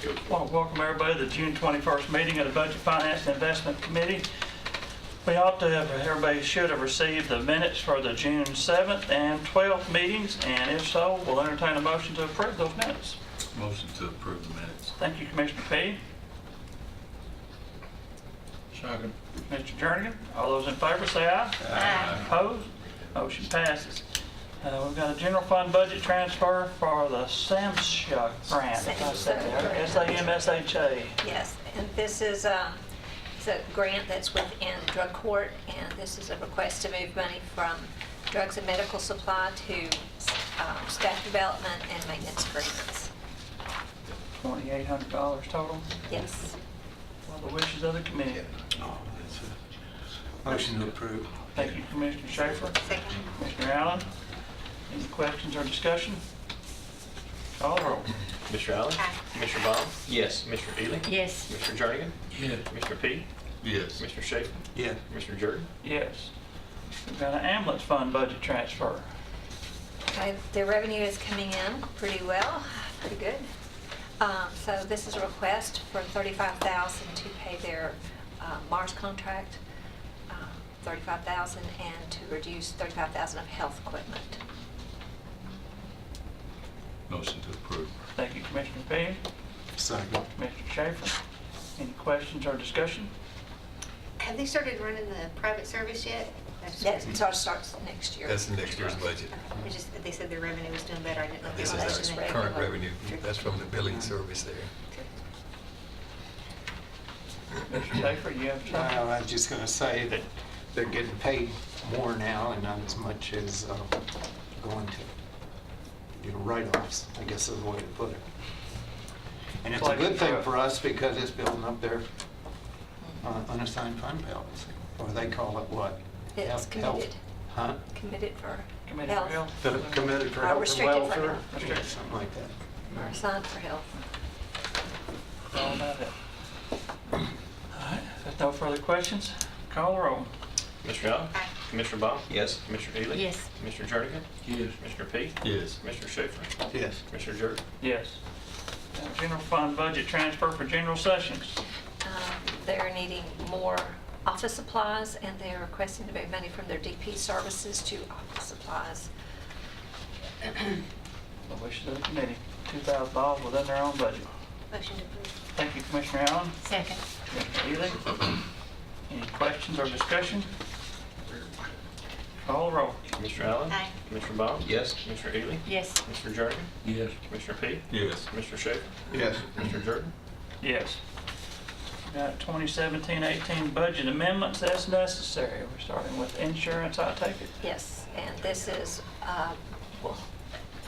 I want to welcome everybody to the June 21st meeting of the Budget Finance and Investment Committee. We ought to have, everybody should have received the minutes for the June 7th and 12th meetings, and if so, we'll entertain a motion to approve those minutes. Motion to approve the minutes. Thank you, Commissioner P. Second. Mr. Jernigan. All those in favor say aye. Aye. Opposed? Motion passes. We've got a general fund budget transfer for the SAMSHA grant. SAMSHA. Yes, and this is a grant that's within drug court, and this is a request to move money from drugs and medical supply to staff development and maintenance agreements. $2,800 total. Yes. What are the wishes of the committee? Motion to approve. Thank you, Commissioner Schaefer. Second. Commissioner Allen. Any questions or discussion? Call the roll. Mr. Allen? Aye. Commissioner Baum? Yes. Mr. Ely? Yes. Mr. Jernigan? Yes. Mr. P? Yes. Mr. Schaefer? Yes. Mr. Jordan? Yes. We've got an ambulance fund budget transfer. Okay, their revenue is coming in pretty well, pretty good. So this is a request for $35,000 to pay their Mars contract, $35,000, and to reduce $35,000 of health equipment. Motion to approve. Thank you, Commissioner Payne. Second. Mr. Schaefer. Any questions or discussion? Have they started running the private service yet? That starts next year. That's in next year's budget. They just, they said their revenue was doing better. I didn't know if they This were that's is just actually our regular. current revenue. That's from the billing service there. Mr. Schaefer, you have something? Well, I was just going to say that they're getting paid more now and not as much as going to, write-offs, I guess is the way to put it. And it's a good thing for us because it's building up their unassigned fund balance, or they call it what? It's Health- committed. Huh? Committed for Committee for health, Health. Committed for Or health and restricted for welfare? health. Restricted. Something like that. or assigned for health. All about it. All right, if there's no further questions, call the roll. Mr. Allen? Aye. Commissioner Baum? Yes. Mr. Ely? Yes. Mr. Jernigan? Yes. Mr. P? Yes. Mr. Schaefer? Yes. Mr. Jordan? Yes. General fund budget transfer for general sessions. They're needing more office supplies, and they're requesting to move money from their DP services to office supplies. The wishes of the committee. $2,000 within their own budget. Motion to approve. Thank you, Commissioner Allen. Second. Commissioner Ely. Any questions or discussion? Call the roll. Mr. Allen? Aye. Commissioner Baum? Yes. Mr. Ely? Yes. Mr. Jernigan? Yes. Mr. P? Yes. Mr. Schaefer? Yes. Mr. Jordan? Yes. Got 2017-18 budget amendments as necessary. We're starting with insurance, I take it. Yes, and this is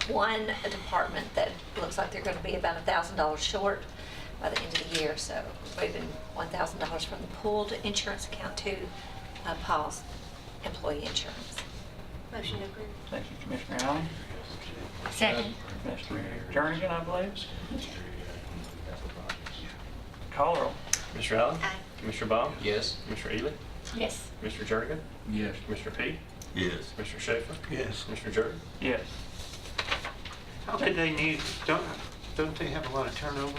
one department that looks like they're going to be about $1,000 short by the end of the year, so moving $1,000 from the pooled insurance account to Paul's employee insurance. Motion to approve. Thank you, Commissioner Allen. Second. Commissioner Jernigan, I believe. Call the roll. Mr. Allen? Aye. Commissioner Baum? Yes. Mr. Ely? Yes. Mr. Jernigan? Yes. Mr. P? Yes. Mr. Schaefer? Yes. Mr. Jordan? Yes. How could they need, don't they have a lot of turnover?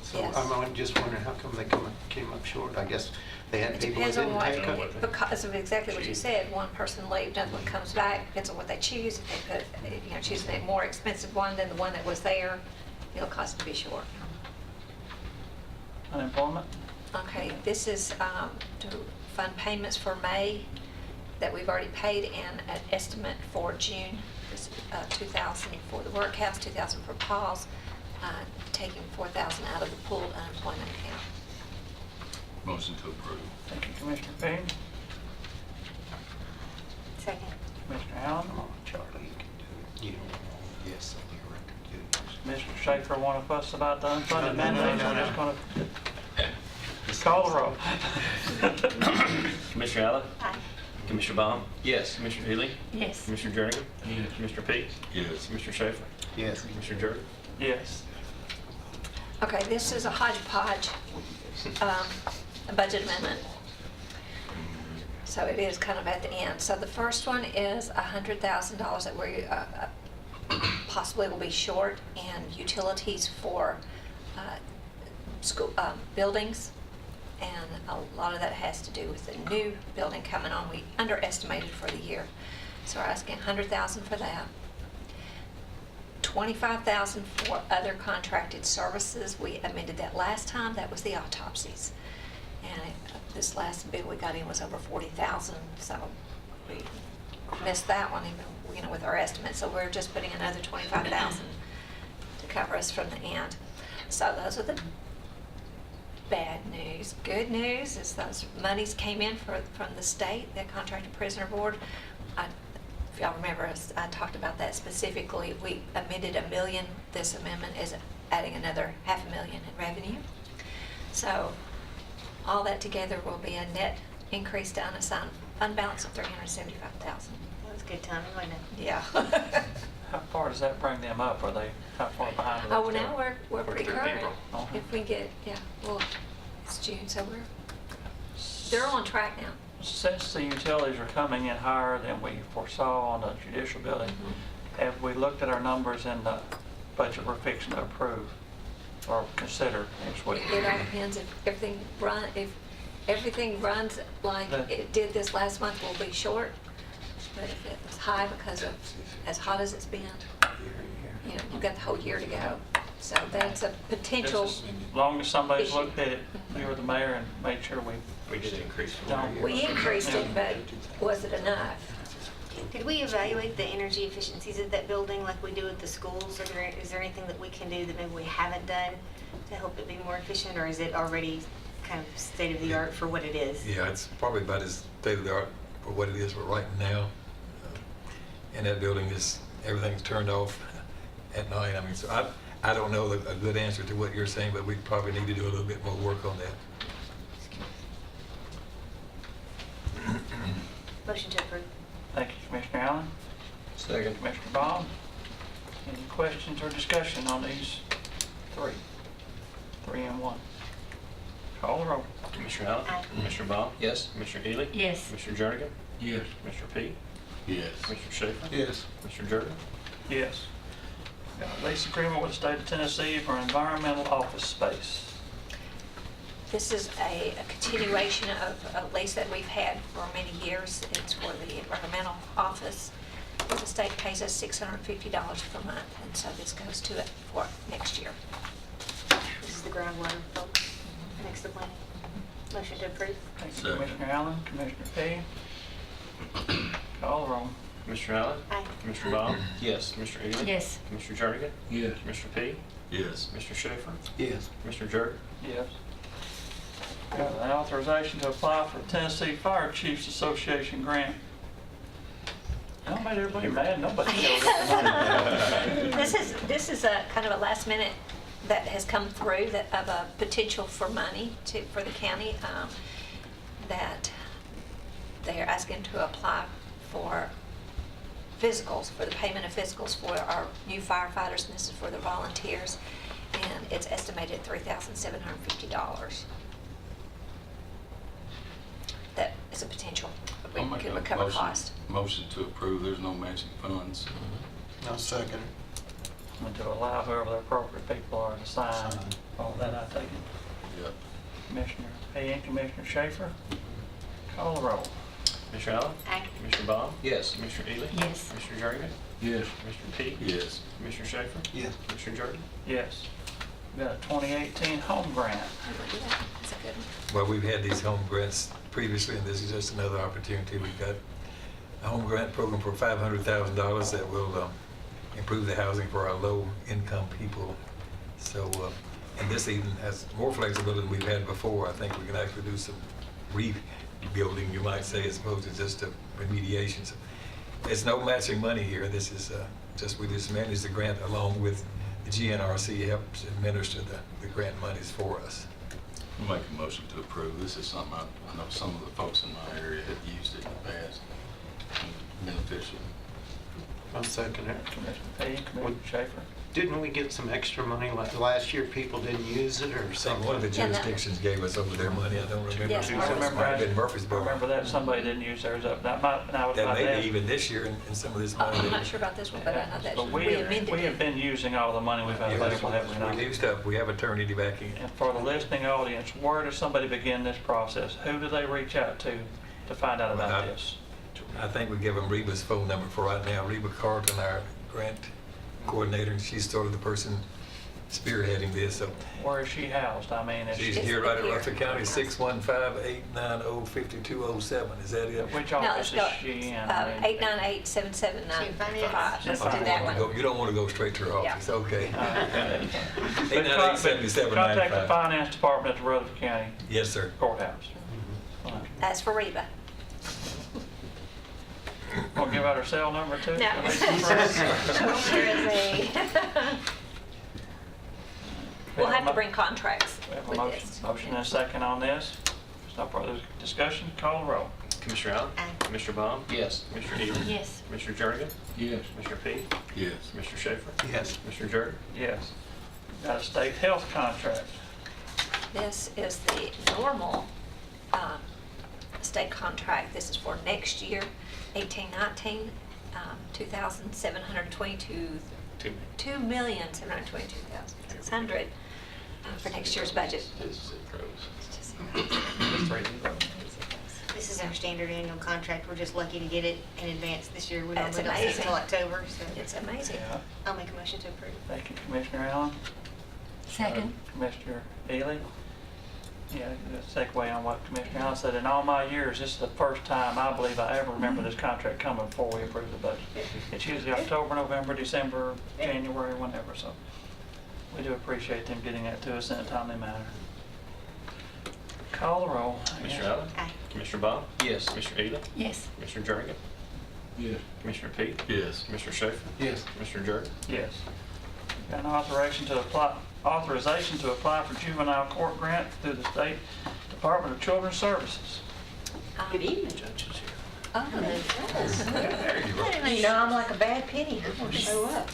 So Yes. I'm just wondering how come they came up short? I guess they had It people that depends on didn't what, take what it. they- because of exactly what you said, one person leaves, another one comes back, depends on what they choose. If they put, choosing a more expensive one than the one that was there, it'll cost to be short. Unemployment. Okay, this is to fund payments for May that we've already paid and an estimate for June, this, 2,000 for the workhouse, 2,000 for Paul's, taking 4,000 out of the pooled unemployment account. Motion to approve. Thank you, Commissioner Payne. Second. Commissioner Allen. Come on, Charlie, you can do it. You don't, yes, on your record, Mr. Schaefer want to fuss about the unfunded mandates? I'm just going to call the roll. Commissioner Allen? Aye. Commissioner Baum? Yes. Commissioner Ely? Yes. Commissioner Jernigan? Yes. Mr. P? Yes. Mr. Schaefer? Yes. Mr. Jordan? Yes. Okay, this is a hodgepodge budget amendment. So it is kind of at the end. So the first one is $100,000 that we possibly will be short in utilities for school, buildings, and a lot of that has to do with the new building coming on. We underestimated for the year, so we're asking $100,000 for that. $25,000 for other contracted services. We amended that last time. That was the autopsies. And this last bill we got in was over $40,000, so we missed that one even, with our estimate. So we're just putting another $25,000 to cover us from the end. So those are the bad news. Good news is those monies came in from the state, that contracted prisoner board. If y'all remember, I talked about that specifically. We amended $1 million. This amendment is adding another $500,000 in revenue. So all that together will be a net increase to unassigned fund balance of $375,000. That was good timing, wasn't it? Yeah. How far does that bring them up? Are they, how far behind? are Oh, they? well, now we're pretty through current. April. Uh-huh. If we get, well, it's June, so they're on track now. Since the utilities are coming in higher than we foresaw on the judicial building, have we looked at our numbers in the budget we're fixing to approve or consider next week? It all depends if everything runs like it did this last month, we'll be short. But if it was high because of as hot as it's been, you've got the whole year to go. So that's a potential. Just as long as somebody's issue. looked at it, you or the mayor, and made sure we We did increase. don't. We increased it, but was it enough? Did we evaluate the energy efficiencies of that building like we do at the schools? Is there anything that we can do that maybe we haven't done to help it be more efficient, or is it already kind of state of the art for what it is? Yeah, it's probably about as state of the art for what it is for right now. And that building everything's turned off at night. I mean, so I don't know a good answer to what you're saying, but we probably need to do a little bit more work on that. Motion to approve. Thank you, Commissioner Allen. Second. Commissioner Baum. Any questions or discussion on these three? 3 and 1. Call the roll. Commissioner Allen? Aye. Commissioner Baum? Yes. Commissioner Ely? Yes. Commissioner Jernigan? Yes. Commissioner Peak? Yes. Commissioner Schaefer? Yes. Commissioner Jordan? Yes. Got a lease agreement with the state of Tennessee for environmental office space. This is a continuation of a lease that we've had for many years. It's for the environmental office. The state pays us $650 per month, and so this goes to it for next year. This is the groundwater folks next to planning. Motion to approve. Thank you, Second. Commissioner Allen. Commissioner P. Call the roll. Commissioner Allen? Aye. Commissioner Baum? Yes. Commissioner Ely? Yes. Commissioner Jernigan? Yes. Commissioner Peak? Yes. Commissioner Schaefer? Yes. Commissioner Jordan? Yes. Got an authorization to apply for the Tennessee Fire Chiefs Association grant. Y'all made everybody mad. Nobody showed up. This is a kind of a last minute that has come through of a potential for money for the county, that they are asking to apply for physicals, for the payment of physicals for our new firefighters, and this is for the volunteers, and it's estimated $3,750. That is a potential. We I'll make could a recover cost. motion to approve. There's no matching funds. No second. And to allow whoever the appropriate people are to sign. All that I take it. Yep. Commissioner P. and Commissioner Schaefer. Call the roll. Commissioner Allen? Aye. Commissioner Baum? Yes. Commissioner Ely? Yes. Commissioner Jernigan? Yes. Commissioner Peak? Yes. Commissioner Schaefer? Yes. Commissioner Jordan? Yes. We got a 2018 home grant. That's a good one. Well, we've had these home grants previously, and this is just another opportunity. We've got a home grant program for $500,000 that will improve the housing for our low-income people. So, and this even has more flexibility than we've had before. I think we can actually do some rebuilding, you might say, as opposed to just a remediation. So there's no matching money here. This is we just manage the grant along with the GNRC helps administer the grant monies for us. I'll make a motion to approve. This is something I know some of the folks in my area have used it in the past. Beneficial. I'll second it. Commissioner Payne, Commissioner Schaefer. Didn't we get some extra money last year? People didn't use it or I think something? one of the Yeah, that- jurisdictions gave us over their money, I don't remember. Yes, It I remember might have been I Murfreesboro. remember that, somebody didn't use theirs up. That might, now it's That my may bad. be even this year in some of this money. I'm not sure about this one, but I know that But we amended we have it. been using all the money we've had available, have we not? We used up, we have a turn it back in. And for the listening audience, where does somebody begin this process? Who do they reach out to find out Well, about this? I think we give them Reba's phone number for right now. Reba Carlton, our grant coordinator, and she's sort of the person spearheading this, so Where is she housed? I mean, is she's she, here right at Here. Rutherford County, 615-890-5207. Is that it? which No, office let's is go, she in? 898-779-5. Let's do that one. You don't want to go straight to her Yeah. office, okay. But 898-7795. Contact the finance department at the Rutherford County Yes, sir. Courthouse. That's for Reba. We'll give out her cell number too? No. There is a, we'll have to bring contracts We have a with motion, this. motion and a second on this. There's no further discussion, call the roll. Commissioner Allen? Aye. Commissioner Baum? Yes. Commissioner Ely? Yes. Commissioner Jernigan? Yes. Commissioner Peak? Yes. Commissioner Schaefer? Yes. Commissioner Jordan? Yes. Got a state health contract. This is the normal state contract. This is for next year, 18-19, 2,722, 2,722,600 for next year's budget. This is our standard annual contract. We're just lucky to get it in advance this year. We That's normally don't see it amazing. until October, so It's amazing. Yeah. I'll make a motion to approve. Thank you, Commissioner Allen. Commissioner Ely. Yeah, to segue on what Commissioner Allen said, in all my years, this is the first time I believe I ever remember this contract coming before we approve the budget. It's usually October, November, December, January, whenever, so we do appreciate them getting that to us in a timely manner. Call the roll. Commissioner Allen? Aye. Commissioner Baum? Yes. Commissioner Ely? Yes. Commissioner Jernigan? Yes. Commissioner Peak? Yes. Commissioner Schaefer? Yes. Commissioner Jordan? Yes. Got an authorization to apply for juvenile court grant through the State Department of Children's Services. Good evening. Judge is here. Oh, There you go. you know, I'm like a bad penny. I'm gonna show up.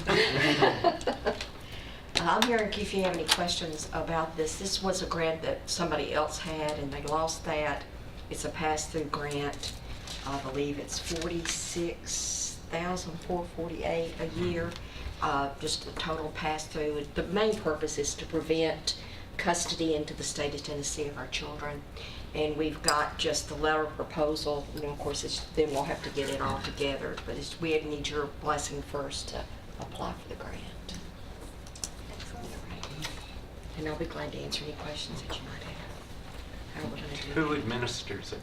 I'm here in case if you have any questions about this. This was a grant that somebody else had and they lost that. It's a pass-through grant. I believe it's $46,448 a year, just a total pass-through. The main purpose is to prevent custody into the state of Tennessee of our children. And we've got just the letter of proposal, you know, of course, then we'll have to get it all together, but we need your blessing first to apply for the grant. And I'll be glad to answer any questions that you might have. How we're gonna do Who it. administers it?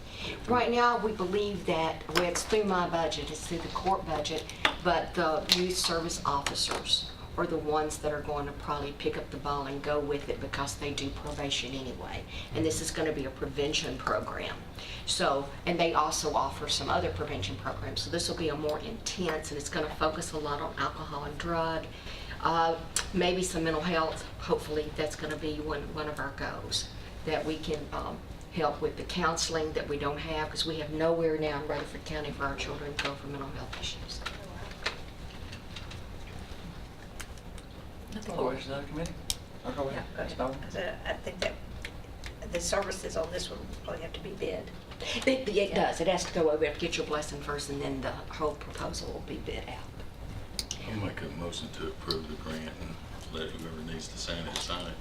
Right now, we believe that, well, it's through my budget, it's through the court budget, but the youth service officers are the ones that are going to probably pick up the ball and go with it because they do probation anyway. And this is going to be a prevention program. So, and they also offer some other prevention programs. So this will be a more intense, and it's going to focus a lot on alcohol and drug, maybe some mental health. Hopefully, that's going to be one of our goals, that we can help with the counseling that we don't have, because we have nowhere now in Rutherford County for our children to go for mental health issues. Questions of the committee? Or go ahead. That's no. I think that the services on this one probably have to be bid. It does. It has to go over. We have to get your blessing first, and then the whole proposal will be bid out. I'll make a motion to approve the grant and let whoever needs to sign it, sign it.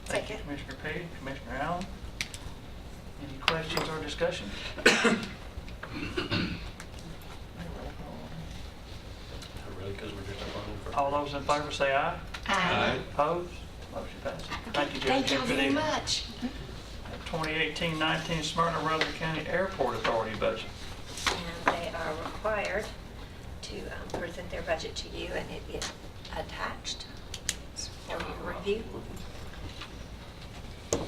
Thank you, Commissioner Pete, Commissioner Allen. Any questions or discussion? Really, because we're just applying for. All those in favor say aye. Aye. Opposed? Motion passes. Thank you, Judge. Thank you Good very evening. much. 2018-19 Smyrna Rutherford County Airport Authority budget. And they are required to present their budget to you, and it is attached for your review. And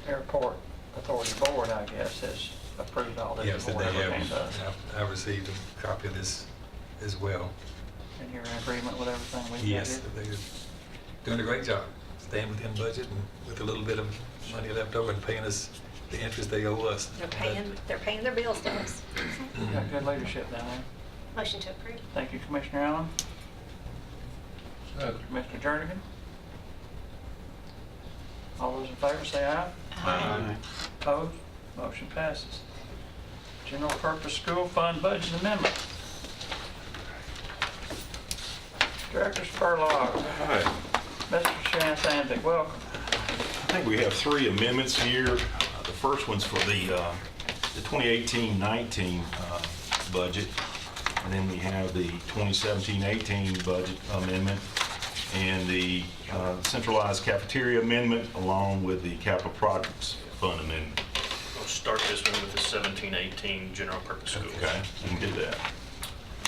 the Airport Authority Board, I guess, has approved all this Yes, before they it ever came to have. us. I received a copy of this as well. And you're in agreement with everything we've got Yes, here? they're doing a great job, staying within budget and with a little bit of money left over and paying us the interest they owe us. They're paying their bills to us. You got good leadership down there. Motion to approve. Thank you, Commissioner Allen. Commissioner Jernigan? All those in favor say aye. Aye. Opposed? Motion passes. General Purpose School Fund Budget Amendment. Director Spurlock. Hi. Mr. Shansanzik, welcome. I think we have three amendments here. The first one's for the 2018-19 budget, and then we have the 2017-18 budget amendment, and the centralized cafeteria amendment, along with the capital projects fund amendment. We'll start this one with the 17-18 general purpose schools. Okay, we can do that.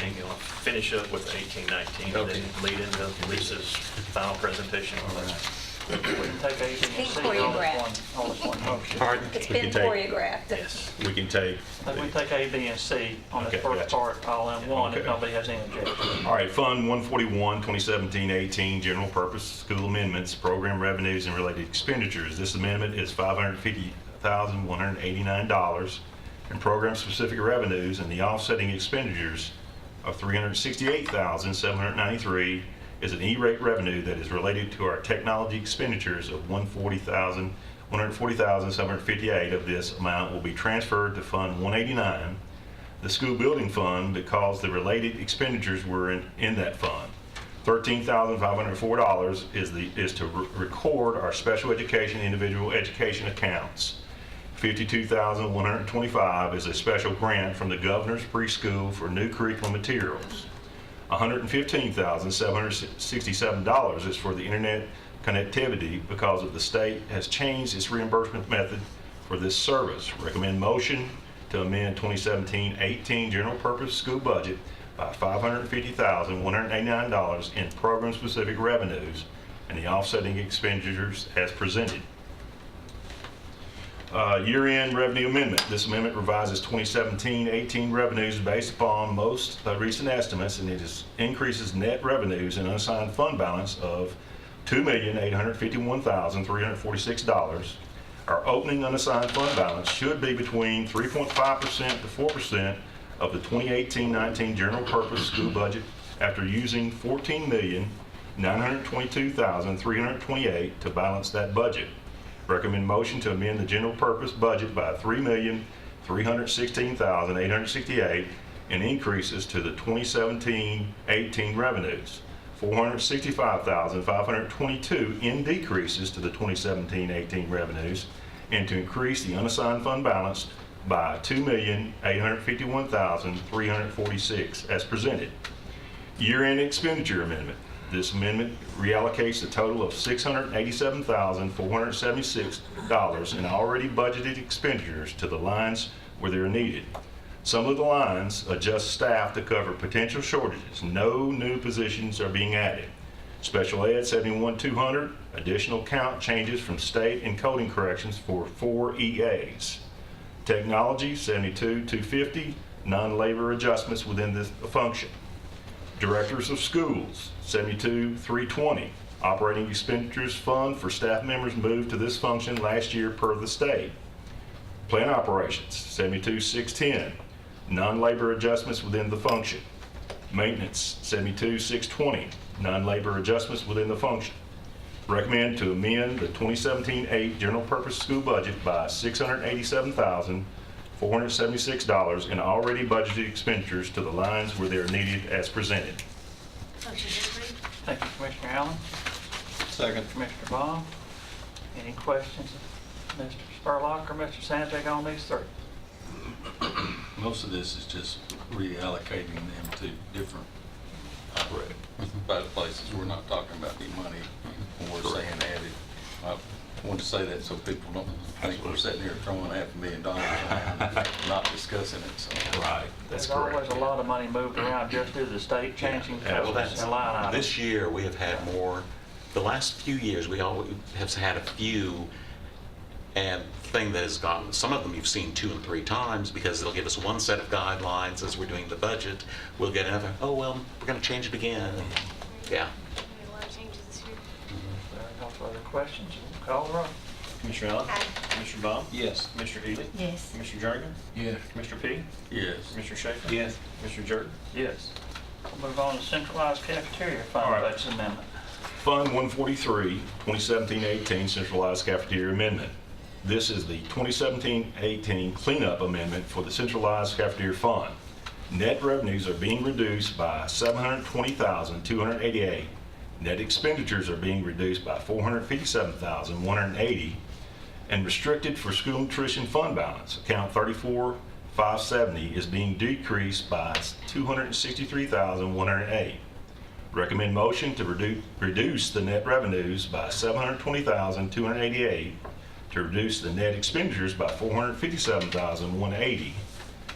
And you'll finish up with 18-19 and then lead into Lisa's final presentation on that. We can take A, B, and Being C all choreographed. as one motion. Pardon? It's We been can take- choreographed. Yes. We can take. I think we take A, B, and C on the Okay, first gotcha. part all in one, if Okay. nobody has any objection. All right, Fund 141, 2017-18, General Purpose School Amendments, Program Revenues and Related Expenditures. This amendment is $550,189 in program-specific revenues, and the offsetting expenditures of $368,793 is an E-rate revenue that is related to our technology expenditures of $140,758. Of this amount will be transferred to Fund 189, the school building fund, because the related expenditures were in that fund. $13,504 is to record our special education individual education accounts. $52,125 is a special grant from the governor's preschool for new curriculum materials. $115,767 is for the internet connectivity because of the state has changed its reimbursement method for this service. Recommend motion to amend 2017-18 general purpose school budget by $550,189 in program-specific revenues and the offsetting expenditures as presented. Year-end revenue amendment. This amendment revises 2017-18 revenues based upon most recent estimates, and it increases net revenues and unassigned fund balance of $2,851,346. Our opening unassigned fund balance should be between 3.5% to 4% of the 2018-19 general purpose school budget after using $14,922,328 to balance that budget. Recommend motion to amend the general purpose budget by $3,316,868 and increases to the 2017-18 revenues. $465,522 in decreases to the 2017-18 revenues, and to increase the unassigned fund balance by $2,851,346 as presented. Year-end expenditure amendment. This amendment reallocates a total of $687,476 in already budgeted expenditures to the lines where they're needed. Some of the lines adjust staff to cover potential shortages. No new positions are being added. Special Ed 71,200, additional count changes from state and coding corrections for 4 EAs. Technology 72,250, non-labor adjustments within this function. Directors of Schools, 72,320. Operating expenditures fund for staff members moved to this function last year per the state. Plant operations, 72,610. Non-labor adjustments within the function. Maintenance, 72,620. Non-labor adjustments within the function. Recommend to amend the 2017-8 general purpose school budget by $687,476 in already budgeted expenditures to the lines where they are needed as presented. Motion to approve. Thank you, Commissioner Allen. Second. Commissioner Vaughn. Any questions of Mr. Spurlock or Mr. Santek on these three? Most of this is just reallocating them to different places. We're not talking about any money when we're saying added. I want to say that so people don't think we're sitting here throwing $500,000 around, not discussing it, so. Right, that's There's always correct. a lot of money moved around just due to the state changing Yeah, Well, codes that's, and line items. this year, we have had more, the last few years, we always have had a few, and thing that has gone, some of them you've seen 2 and 3 times, because they'll give us one set of guidelines as we're doing the budget. We'll get another, oh, well, we're going to change it again. Yeah. We made a lot of changes this year. There are no further questions. Call the roll. Commissioner Allen? Aye. Commissioner Baum? Yes. Commissioner Ely? Yes. Commissioner Jernigan? Yes. Commissioner Petty? Yes. Commissioner Schaefer? Yes. Commissioner Jordan? Yes. We'll move on to centralized cafeteria All fund right. budget amendment. Fund 143, 2017-18 Centralized Cafeteria Amendment. This is the 2017-18 cleanup amendment for the centralized cafeteria fund. Net revenues are being reduced by $720,288. Net expenditures are being reduced by $457,180. And restricted for school nutrition fund balance, account 34,570, is being decreased by $263,108. Recommend motion to reduce the net revenues by $720,288, to reduce the net expenditures by $457,180,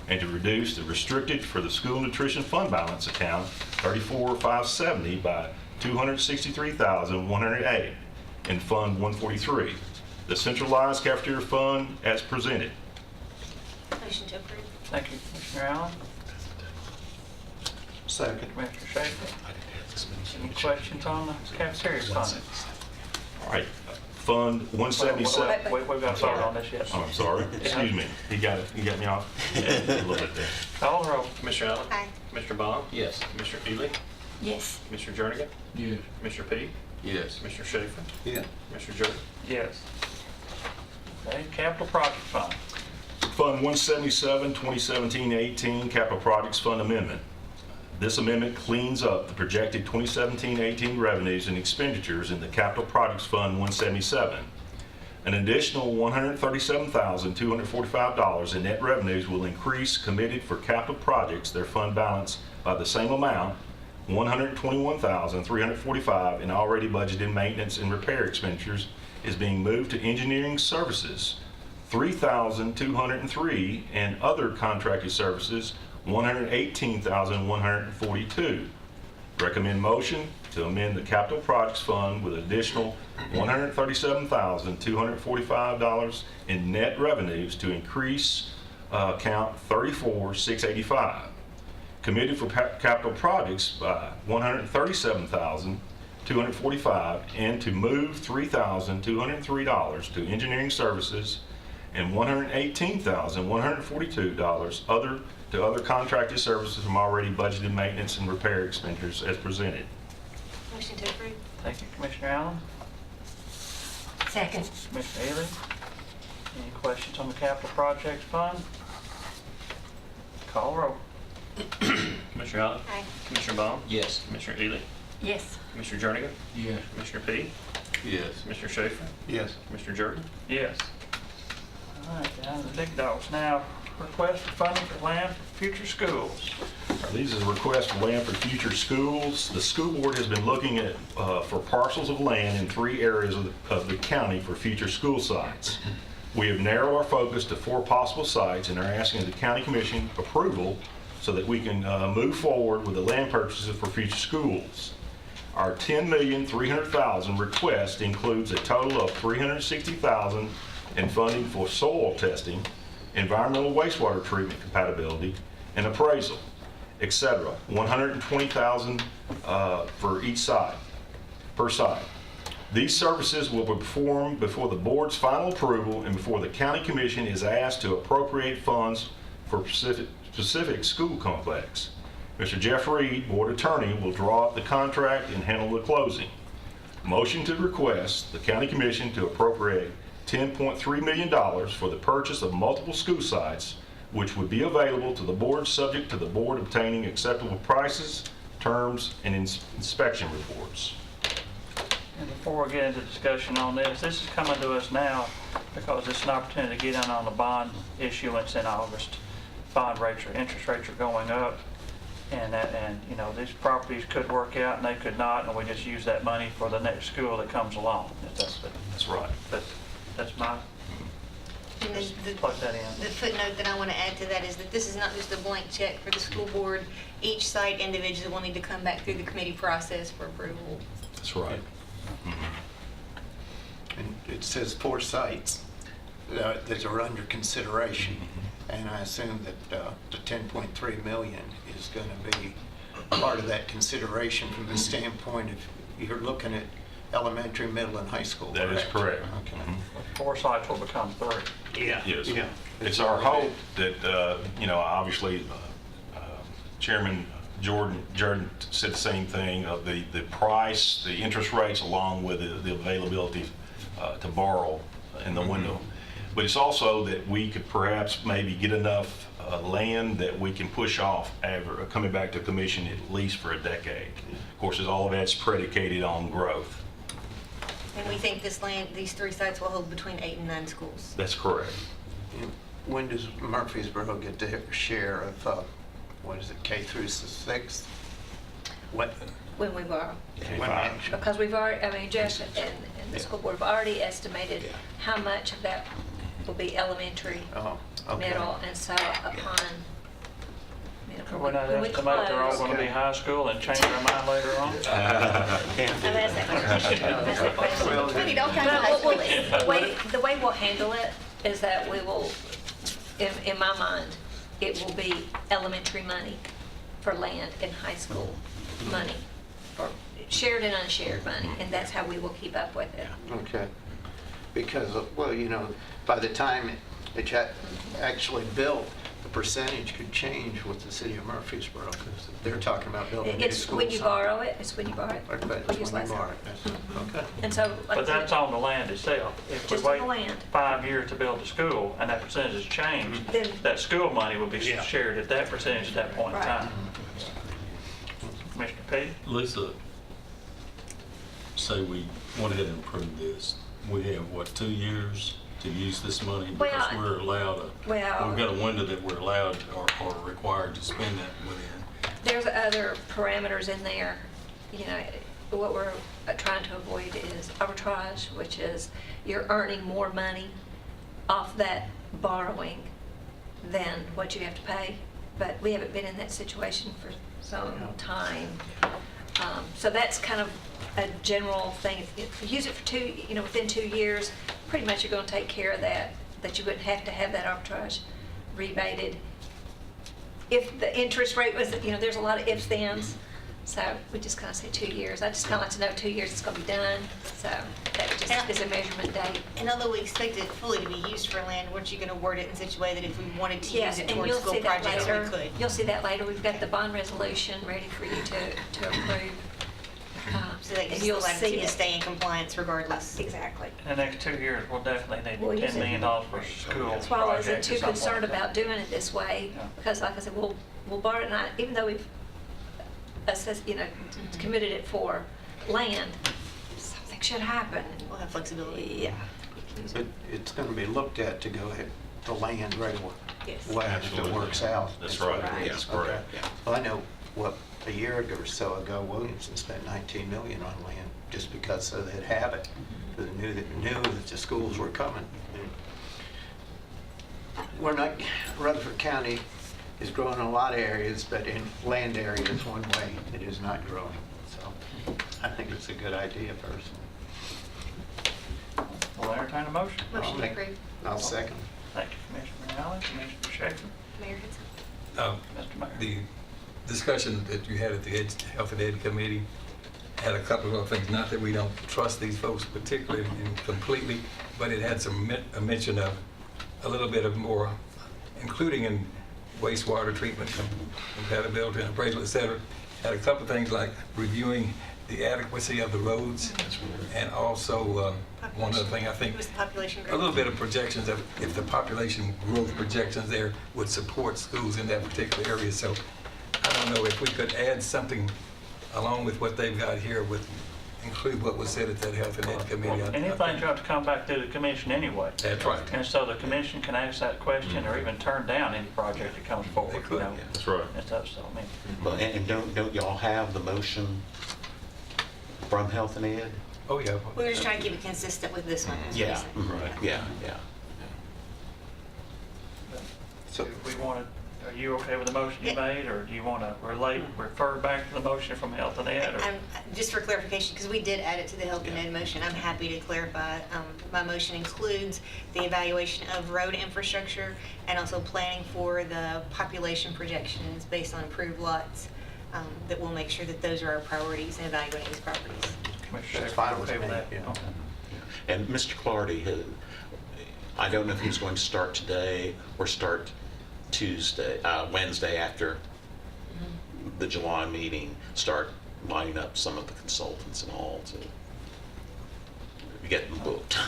and to reduce the restricted for the school nutrition fund balance account 34,570 by $263,108 in Fund 143. The centralized cafeteria fund as presented. Motion to approve. Thank you, Commissioner Allen. Second. Commissioner Schaefer. Any questions on the cafeteria fund? All right, Fund 177. We've got to vote on this yet. Oh, I'm sorry, excuse me. He got me off a little bit there. Call the roll. Commissioner Allen? Aye. Commissioner Baum? Yes. Commissioner Ely? Yes. Commissioner Jernigan? Yes. Commissioner Petty? Yes. Commissioner Schaefer? Yeah. Commissioner Jordan? Yes. Okay, capital project fund. Fund 177, 2017-18 Capital Projects Fund Amendment. This amendment cleans up the projected 2017-18 revenues and expenditures in the Capital Projects Fund 177. An additional $137,245 in net revenues will increase committed for capital projects their fund balance by the same amount, $121,345 in already budgeted maintenance and repair expenditures is being moved to engineering services, $3,203, and other contracted services, $118,142. Recommend motion to amend the capital projects fund with additional $137,245 in net revenues to increase account 34,685. Committed for capital projects by $137,245 and to move $3,203 to engineering services and $118,142 to other contracted services from already budgeted maintenance and repair expenditures as presented. Motion to approve. Thank you, Commissioner Allen. Second. Commissioner Ely. Any questions on the capital projects fund? Call the roll. Commissioner Allen? Aye. Commissioner Baum? Yes. Commissioner Ely? Yes. Commissioner Jernigan? Yes. Commissioner Petty? Yes. Commissioner Schaefer? Yes. Commissioner Jordan? Yes. All right, down to the big dogs now. Request for funding for land for future schools. These is a request for land for future schools. The school board has been looking at for parcels of land in 3 areas of the county for future school sites. We have narrowed our focus to 4 possible sites and are asking the county commission approval so that we can move forward with the land purchases for future schools. Our $10,300,000 request includes a total of $360,000 in funding for soil testing, environmental wastewater treatment compatibility, and appraisal, etc. $120,000 for each site, per site. These services will be performed before the board's final approval and before the county commission is asked to appropriate funds for specific school complex. Mr. Jeff Reed, board attorney, will draw up the contract and handle the closing. Motion to request the county commission to appropriate $10.3 million for the purchase of multiple school sites, which would be available to the board subject to the board obtaining acceptable prices, terms, and inspection reports. And before we get into discussion on this is coming to us now because it's an opportunity to get in on the bond issuance in August. Bond rates or interest rates are going up, and you know, these properties could work out and they could not, and we just use that money for the next school that comes along. That's right. That's my, And then the plug that in. the footnote that I want to add to that is that this is not just a blank check for the school board. Each site individually will need to come back through the committee process for approval. That's right. And it says 4 sites that are under consideration. And I assume that the 10.3 million is going to be part of that consideration from the standpoint of you're looking at elementary, middle, and high school. That is correct. Okay. Mhm. 4 sites will become 3. Yeah. Yes. Yeah. It's our hope that, obviously, Chairman Jordan said the same thing, of the price, the interest rates, along with the availability to borrow in the window. But it's also that we could perhaps maybe get enough land that we can push off coming back to commission at least for a decade. Of course, all of that's predicated on growth. And we think this land, these 3 sites will hold between 8 and 9 schools. That's correct. And when does Murfreesboro get their share of, what is it, K through 6th? What? When we borrow. when actually- Because we've already, I mean, Jess and the school board have already estimated how much of that will be elementary, Oh, okay. middle, and so upon, We're not when we estimate they're all close. going to be high school and change their mind later on. I've asked that question. I've asked that question. Well, We need all kinds of But high the way we'll handle it is that we will, in my mind, it will be elementary money for land and high school money, for shared and unshared money, and that's how we will keep up with it. Okay. Because, well, by the time it's actually built, the percentage could change with the city of Murfreesboro, because they're talking about building new It's schools. when you borrow it, it's when you borrow it. Okay, We it's use when you less. borrow it. That's- Okay. And so, like I But that's said, on the land itself. If we Just on wait the land. 5 years to build a school and that percentage is changed, Then- that school money will be Yeah. shared at that percentage at that point in Right. time. Mr. Petty? Lisa, say we went ahead and approved this. We have, what, 2 years to use this money? Because Well, we're allowed, well- we've got a window that we're allowed or required to spend that within. there's other parameters in there. What we're trying to avoid is arbitrage, which is you're earning more money off that borrowing than what you have to pay. But we haven't been in that situation for some time. So that's kind of a general thing. If you use it for within 2 years, pretty much you're going to take care of that you wouldn't have to have that arbitrage rebated. If the interest rate was, there's a lot of ifs, thens, so we just kind of say 2 years. I just kind of like to know 2 years it's going to be done, so that just is a measurement date. And although we expect it fully to be used for land, weren't you going to word it in such a way that if we wanted to Yes, use it and towards you'll school see that projects, we later. could? You'll see that later. We've got the bond resolution ready for you to approve. So that And gives us the you'll see latitude to it. stay in compliance regardless. Exactly. In the next 2 years, we'll definitely We'll need use $10 it. million for school That's why I wasn't projects too at some point. concerned about doing it this way, Yeah. because like I said, we'll borrow it, and even though we've assessed, committed it for land, something should happen. We'll have flexibility. Yeah. But it's going to be looked at to go ahead, the land right away. Yes. If it Absolutely. works out. That's right. Right. That's correct. Okay. Well, I know, a year ago or so ago, Williamson spent $19 million on land just because so they'd have it. Because they knew that the schools were coming. We're not, Rutherford County is growing in a lot of areas, but in land areas, one way, it is not growing. So I think it's a good idea personally. We'll entertain a motion. Motion to approve. I'll second. Thank you, Commissioner Allen, Commissioner Shaffer, Mayor Henson. Mr. Mayor. The discussion that you had at the Health and Ed Committee had a couple of things, not that we don't trust these folks particularly and completely, but it had a mention of a little bit of more, including in wastewater treatment, compatibility and appraisal, et cetera. Had a couple of things like reviewing the adequacy of the roads, and also one other thing, I think, It was the population a growth. little bit of projections of if the population growth projections there would support schools in that particular area. So I don't know if we could add something along with what they've got here with, include what was said at that Health and Ed Committee. Anything's going to have to come back to the commission anyway. That's right. And so the commission can ask that question or even turn down any project that comes forward. They could, yeah. That's right. It's up, so, I mean, But, and don't y'all have the motion from Health and Ed? Oh, yeah. We were just trying to keep it consistent with this one. is what Yeah, we said. Right. yeah, yeah. So- if we wanted, are you okay with the motion you made, or do you want to refer back to the motion from Health and Ed? or- Just for clarification, because we did add it to the Health and Ed motion, I'm happy to clarify. My motion includes the evaluation of road infrastructure and also planning for the population projections based on approved lots, that will make sure that those are our priorities in evaluating these properties. Commissioner That's Sheffield, fine with okay me, that? yeah. Okay. And Mr. Clardy, I don't know if he's going to start today or start Wednesday after the July meeting, start lining up some of the consultants and all to get them booked.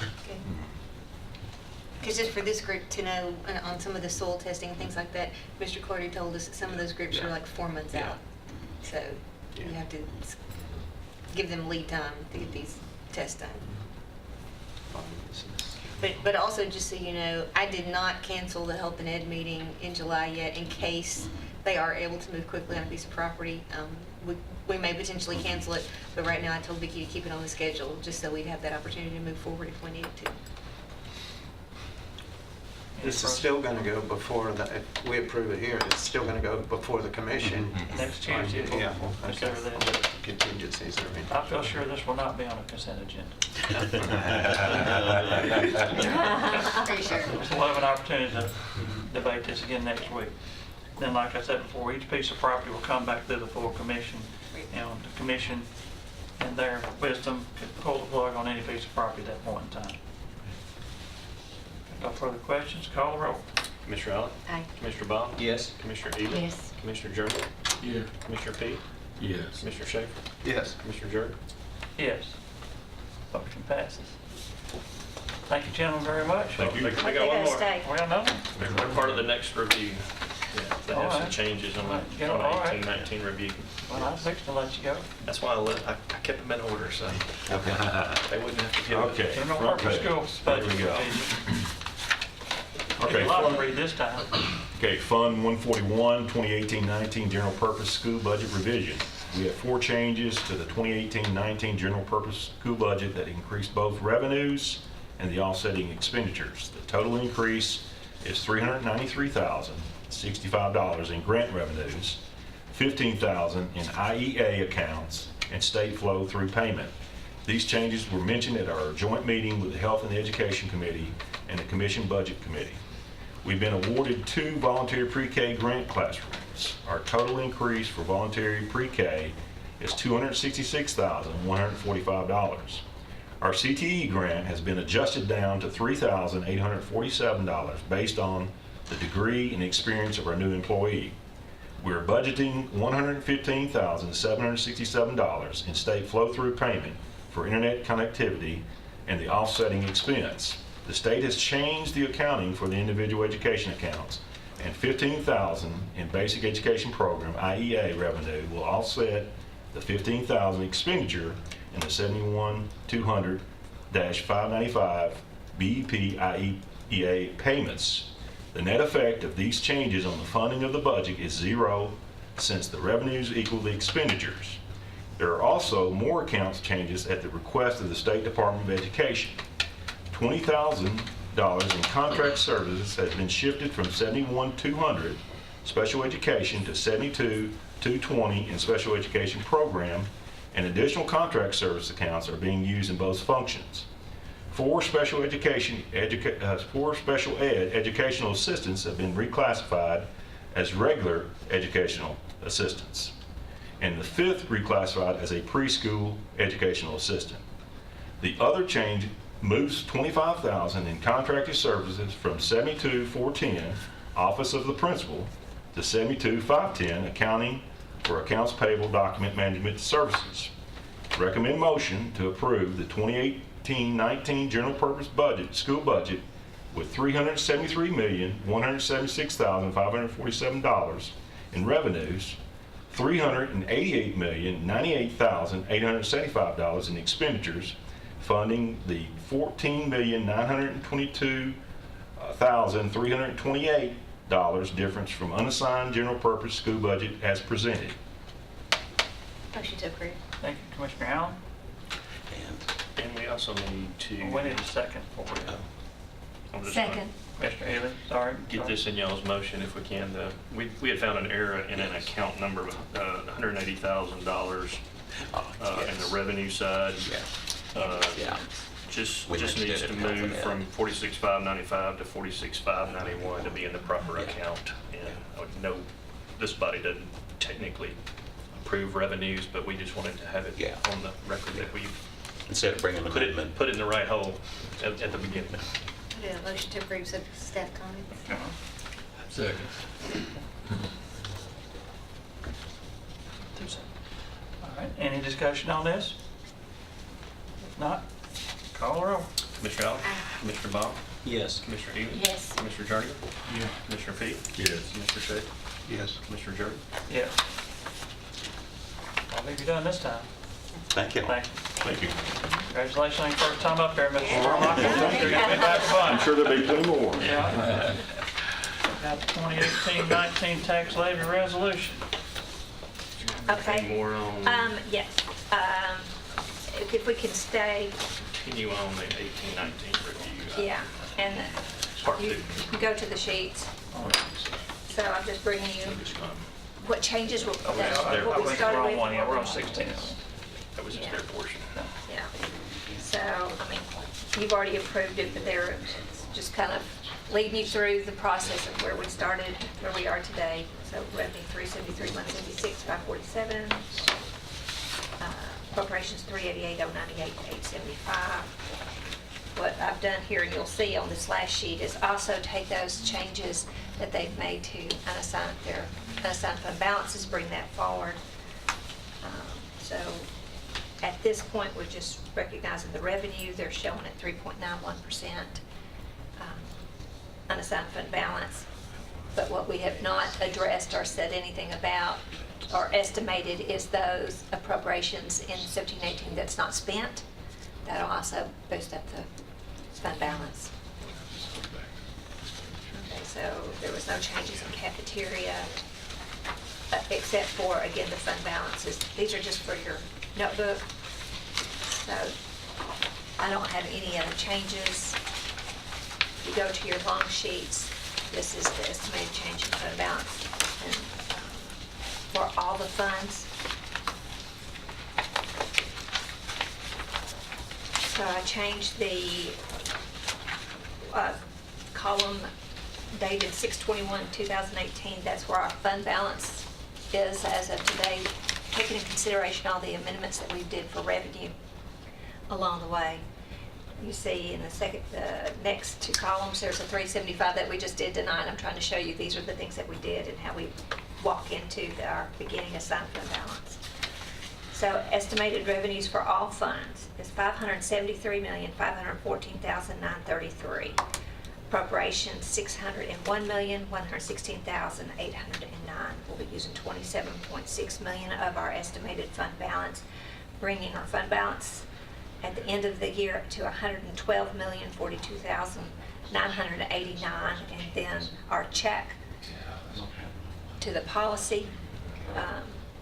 Because just for this group to know on some of the soil testing and things like that, Mr. Clardy told us that some of those groups are Yeah. like 4 months Yeah. out. So you have to give them lead time to get these tests done. But also, just so you know, I did not cancel the Health and Ed meeting in July yet in case they are able to move quickly on a piece of property. We may potentially cancel it, but right now I told Vicki to keep it on the schedule just so we'd have that opportunity to move forward if we needed to. This is still going to go before the, if we approve it here, it's still going to go before the commission. Next Tuesday, we'll Yeah, consider okay. that. Contingencies are in. I feel sure this will not be on a consent agenda. Are you sure? So we'll have an opportunity to debate this again next week. Then, like I said before, each piece of property will come back to the full commission. And the commission, in their wisdom, could pull the plug on any piece of property at that point in time. No further questions, call the roll. Commissioner Allen? Aye. Commissioner Bob? Yes. Commissioner Ely? Yes. Commissioner Jernigan? Yeah. Commissioner Peak? Yes. Commissioner Schaefer? Yes. Commissioner Jerk? Yes. Motion passes. Thank you, gentlemen, very much. Thank you. I got one more. Stay. Well, no. They're part of the next review. They have some Alright. changes on the Yeah, alright. 2018-19 review. Well, I was fixing to let you go. That's why I kept them in order, so they wouldn't have to give it. Okay. General front purpose page. school There budget. we go. Okay, Okay, a lot to fund- read this time. Okay, Fund 141, 2018-19 General Purpose School Budget Revision. We have 4 changes to the 2018-19 General Purpose School Budget that increase both revenues and the offsetting expenditures. The total increase is $393,065 in grant revenues, $15,000 in IEA accounts, and state flow through payment. These changes were mentioned at our joint meeting with the Health and Education Committee and the Commission Budget Committee. We've been awarded 2 voluntary pre-K grant classrooms. Our total increase for voluntary pre-K is $266,145. Our CTE grant has been adjusted down to $3,847 based on the degree and experience of our new employee. We're budgeting $115,767 in state flow-through payment for internet connectivity and the offsetting expense. The state has changed the accounting for the individual education accounts, and $15,000 in basic education program IEA revenue will offset the $15,000 expenditure in the 71-200-595 BEP IEA payments. The net effect of these changes on the funding of the budget is 0 since the revenues equal the expenditures. There are also more accounts changes at the request of the State Department of Education. $20,000 in contract services has been shifted from 71-200 special education to 72-220 in special education program, and additional contract service accounts are being used in both functions. 4 special ed educational assistants have been reclassified as regular educational assistants, and the 5th reclassified as a preschool educational assistant. The other change moves $25,000 in contracted services from 72-410 Office of the Principal to 72-510 Accounting for Accounts Payable Document Management Services. Recommend motion to approve the 2018-19 General Purpose Budget, School Budget with $373,176,547 in revenues, $388,098,875 in expenditures, funding the $14,922,328 difference from unassigned general purpose school budget as presented. Motion to approve. Thank you, Commissioner Allen. And And we also need to. We need a second for you. I'm just gonna Second. Commissioner Ely, sorry. Get this in y'all's motion if we can. We had found an error in an account number of $180,000 in the revenue side. Yeah. Just We mentioned needs it to in Health move and Ed. from 46,595 to 46,591 to be in the proper Yeah. account. And I would know this body doesn't technically approve revenues, but we just wanted to have it Yeah. on the record that we've Instead of bringing an put amendment. it in the right hole at the beginning. Do a motion to approve staff comments. Second. All right, any discussion on this? If not, call the roll. Commissioner Allen? Commissioner Bob? Yes. Commissioner Eden? Yes. Commissioner Jardy? Yeah. Commissioner Fee? Yes. Commissioner Shea? Yes. Commissioner Jordan? Yes. I think you're done this time. Thank you. Thank you. Thank you. Congratulations on your first time up there, Mr. Warlock. I'm sure you'll be back I'm fun. sure there'll be plenty more. Yeah. Got the 2018-19 tax levy resolution. Okay. Any more on, Yes. If we can stay, continue on the 18-19 review? yeah, and Part you two. can go to the sheets. So I'm just bringing you what changes were, Oh, what I we went the started wrong with. one, yeah, we're on 16. That was just their portion. Yeah. So, I mean, you've already approved it, but they're just kind of leading you through the process of where we started, where we are today. So revenue 373, 176, 547. Appropriations 388, 098, 875. What I've done here, and you'll see on this last sheet, is also take those changes that they've made to their unassigned fund balances, bring that forward. So at this point, we're just recognizing the revenue. They're showing at 3.91% unassigned fund balance. But what we have not addressed or said anything about or estimated is those appropriations in 17-18 that's not spent. That'll also boost up the fund balance. Okay, so there was no changes in cafeteria, except for, again, the fund balances. These are just for your notebook. So I don't have any other changes. You go to your long sheets, this is the estimated change in fund balance and for all the funds. So I changed the column dated 6/21/2018. That's where our fund balance is as of today, taking into consideration all the amendments that we did for revenue along the way. You see in the next two columns, there's a 375 that we just did tonight. I'm trying to show you these are the things that we did and how we walk into our beginning assigned fund balance. So estimated revenues for all funds is $573,514,933. Appropriations $601,116,809. We'll be using $27.6 million of our estimated fund balance, bringing our fund balance at the end of the year to $112,042,989, and then our check to the policy.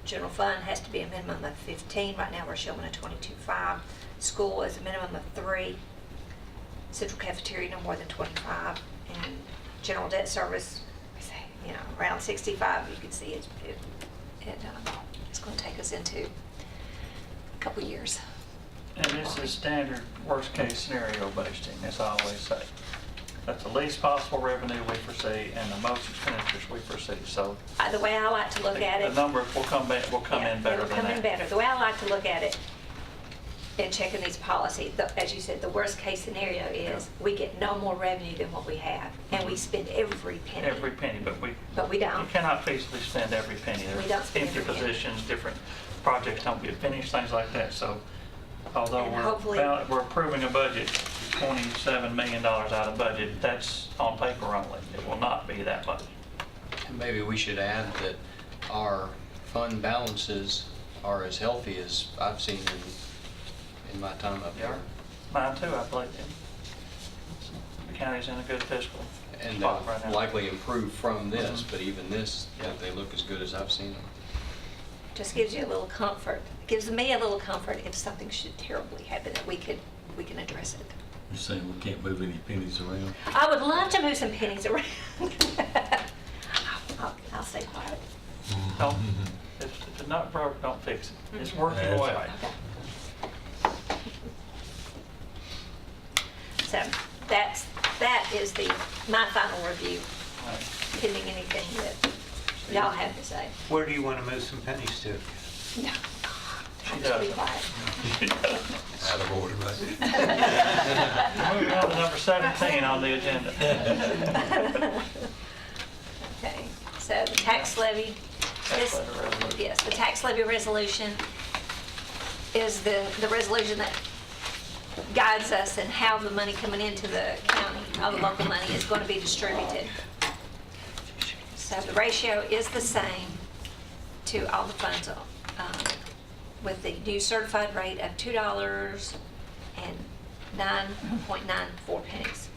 General fund has to be a minimum of 15. Right now, we're showing a 22.5. School is a minimum of 3. Central cafeteria, no more than 25. And general debt service, around 65. You can see it's going to take us into a couple years. And this is standard worst-case scenario budgeting, as I always say. That's the least possible revenue we foresee and the most expenditures we foresee. So The way I like to look at the it. numbers will come in better It'll than come in that. better. The way I like to look at it in checking these policies, as you said, the worst-case scenario is we get no more revenue than what we have, and we spend every penny. Every penny, but we don't. You cannot feasibly spend every penny. We don't There's spend empty every penny. positions, different projects don't get finished, things like that. So although And hopefully- we're approving a budget, $27 million out of budget, that's on paper only. It will not be that much. And maybe we should add that our fund balances are as healthy as I've seen in my time up Yeah. here. Mine too, I believe. The county's in a good fiscal And spot right they'll now. likely improve from this, Mhm. but even this, they look as good as I've seen them. Just gives you a little comfort. Gives me a little comfort if something should terribly happen that we can address it. You're saying we can't move any pennies around? I would love to move some pennies around. I'll stay quiet. Don't, if it's not broke, don't fix it. It's working That's well. right. So that is my final review, Right. pending anything that y'all have to say. Where do you want to move some pennies to? No. She Be does. quiet. Out of order, right? Moving on to number 17 on the agenda. Okay, so the tax levy. Tax levy resolution. Yes, the tax levy resolution is the resolution that guides us in how the money coming into the county, all the local money is going to be distributed. So the ratio is the same to all the funds, with the new certified rate of $2.09.94 pennies.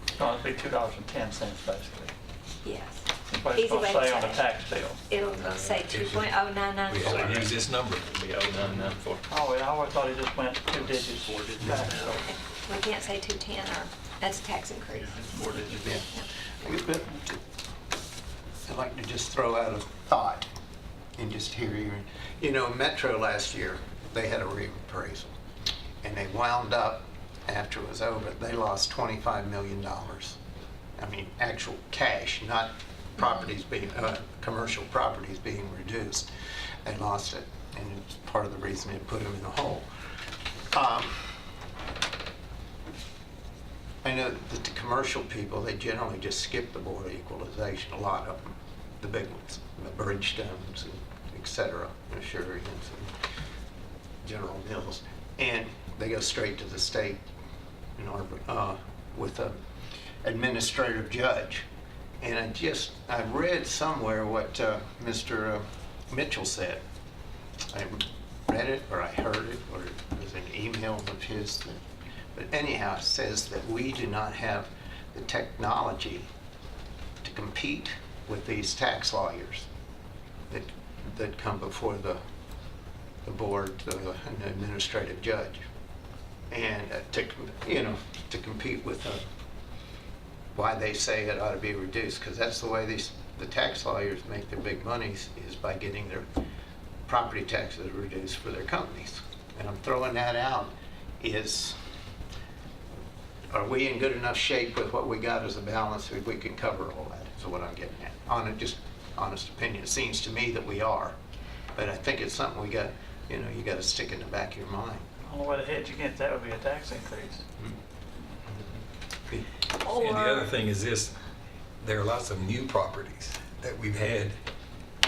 It's going to be $2.10 basically. Yes. What it's Easy going way to to say on say the it. tax bill. It'll say We 2.0994. have to use this number. It'll be 0994. Oh, I always thought he just went 2 digits. back, so. We can't say 210 or, that's a tax increase. 4 digits. But I'd like to just throw out a thought and just hear you. You know, Metro last year, they had a reappraisal. And they wound up, after it was over, they lost $25 million. I mean, actual cash, not properties being, commercial properties being reduced. They lost it, and it's part of the reason it put them in a hole. I know that the commercial people, they generally just skip the Board of Equalization, a lot of them, the big ones, the Bridgestones and et cetera, Asurians and General Mills, and they go straight to the state in order, with an administrative judge. And I read somewhere what Mr. Mitchell said. I read it, or I heard it, or it was an email of his. But anyhow, it says that we do not have the technology to compete with these tax lawyers that come before the board, an administrative judge, and to compete with why they say it ought to be reduced, because that's the way the tax lawyers make their big monies, is by getting their property taxes reduced for their companies. And I'm throwing that out are we in good enough shape with what we got as a balance that we can cover all that, is what I'm getting at. Just honest opinion. It seems to me that we are, but I think it's something you got to stick in the back of your mind. The only way to hedge against that would be a tax increase. And the other thing is this, there are lots of new properties that we've had.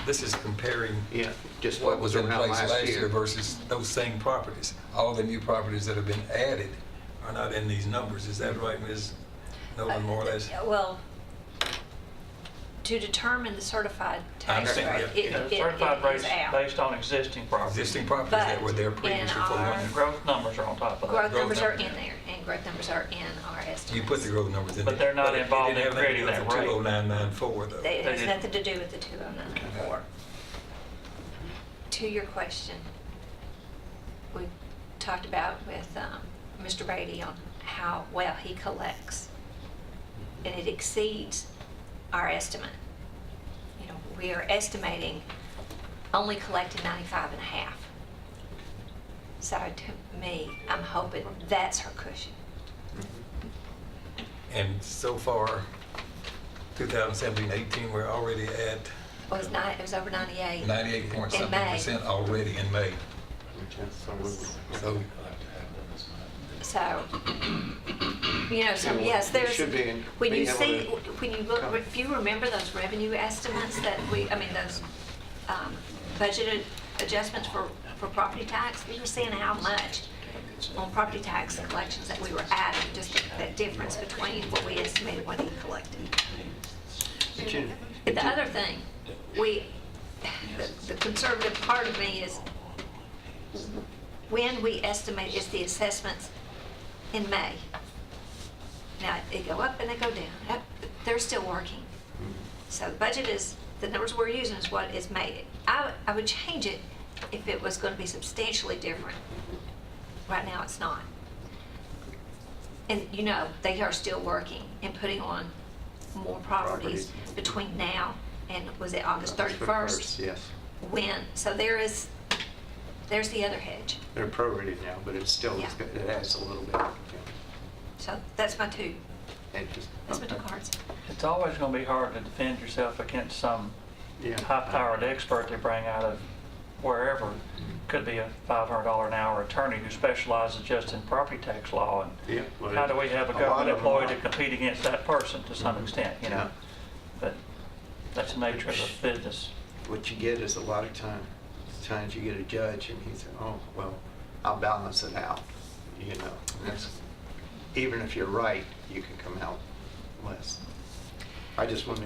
This is comparing Yeah, just what was in around place last year versus those same properties. All the new properties that have been added are not in these numbers. Is that right, Ms. Nolan, more or less? Well, to determine the certified tax understand, rate, yeah. it The certified rate's is out. based on existing properties. Existing properties that were there But previously in for our- one. Growth numbers are on top of that. Growth numbers are numbers. in there, and growth numbers are in our estimates. You put the growth numbers in there. But they're not it involved didn't in have anything creating to do that with the rate. 20994 though. It has did- nothing to do with the 20994. To your question, we talked about with Mr. Beatty on how well he collects, and it exceeds our estimate. You know, we are estimating only collecting 95 and a half. So to me, I'm hoping that's her cushion. And so far, 2017-18, we're already at It was over 98. 98 point something In May. percent already in May. So So, so yes, We there's, should be when you able see, to when you look, come. if you remember those revenue estimates that those budgeted adjustments for property tax, you were seeing how much on property tax collections that we were adding, just that difference between what we estimated and what he collected. The other thing, the conservative part of me is when we estimate is the assessments in May. Now, they go up and they go down. They're still working. So the budget is, the numbers we're using is what is made. I would change it if it was going to be substantially different. Right now, it's not. And they are still working and putting on more properties between now and, was it August 31st? Yes. So there's the other hedge. They're prorated now, but it still Yeah. it adds a little bit. So that's my two cards. It's always going to be hard to defend yourself against some Yeah. high-powered expert they bring out of wherever. Could be a $500 an hour attorney who specializes just in property tax law. Yeah, And well, how do we have a a lot government of them employee are. to compete against that person to some extent, you know? Yeah. But that's the nature of the business. What you get is a lot of times you get a judge and he says, oh, well, I'll balance it out, you know. That's, even if you're right, you can come out less. I just want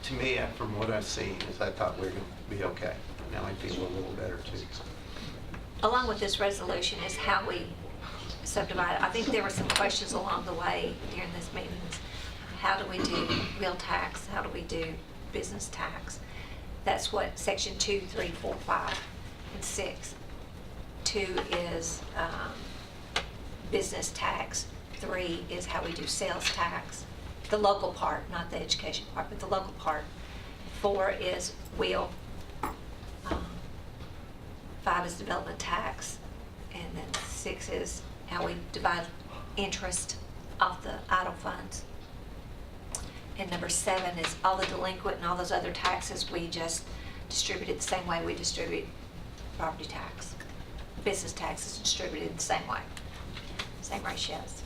to me, from what I've seen, is I thought we were going to be okay. Now I feel a little better too. Along with this resolution is how we subdivide it. I think there were some questions along the way during this meetings. How do we do real tax? How do we do business tax? That's what section 2, 3, 4, 5, and 6. 2 is business tax. 3 is how we do sales tax. The local part, not the education part, but the local part. 4 is wheel. 5 is development tax, and then 6 is how we divide interest off the idle funds. And number 7 is all the delinquent and all those other taxes, we just distribute it the same way we distribute property tax. Business tax is distributed the same way, same ratios.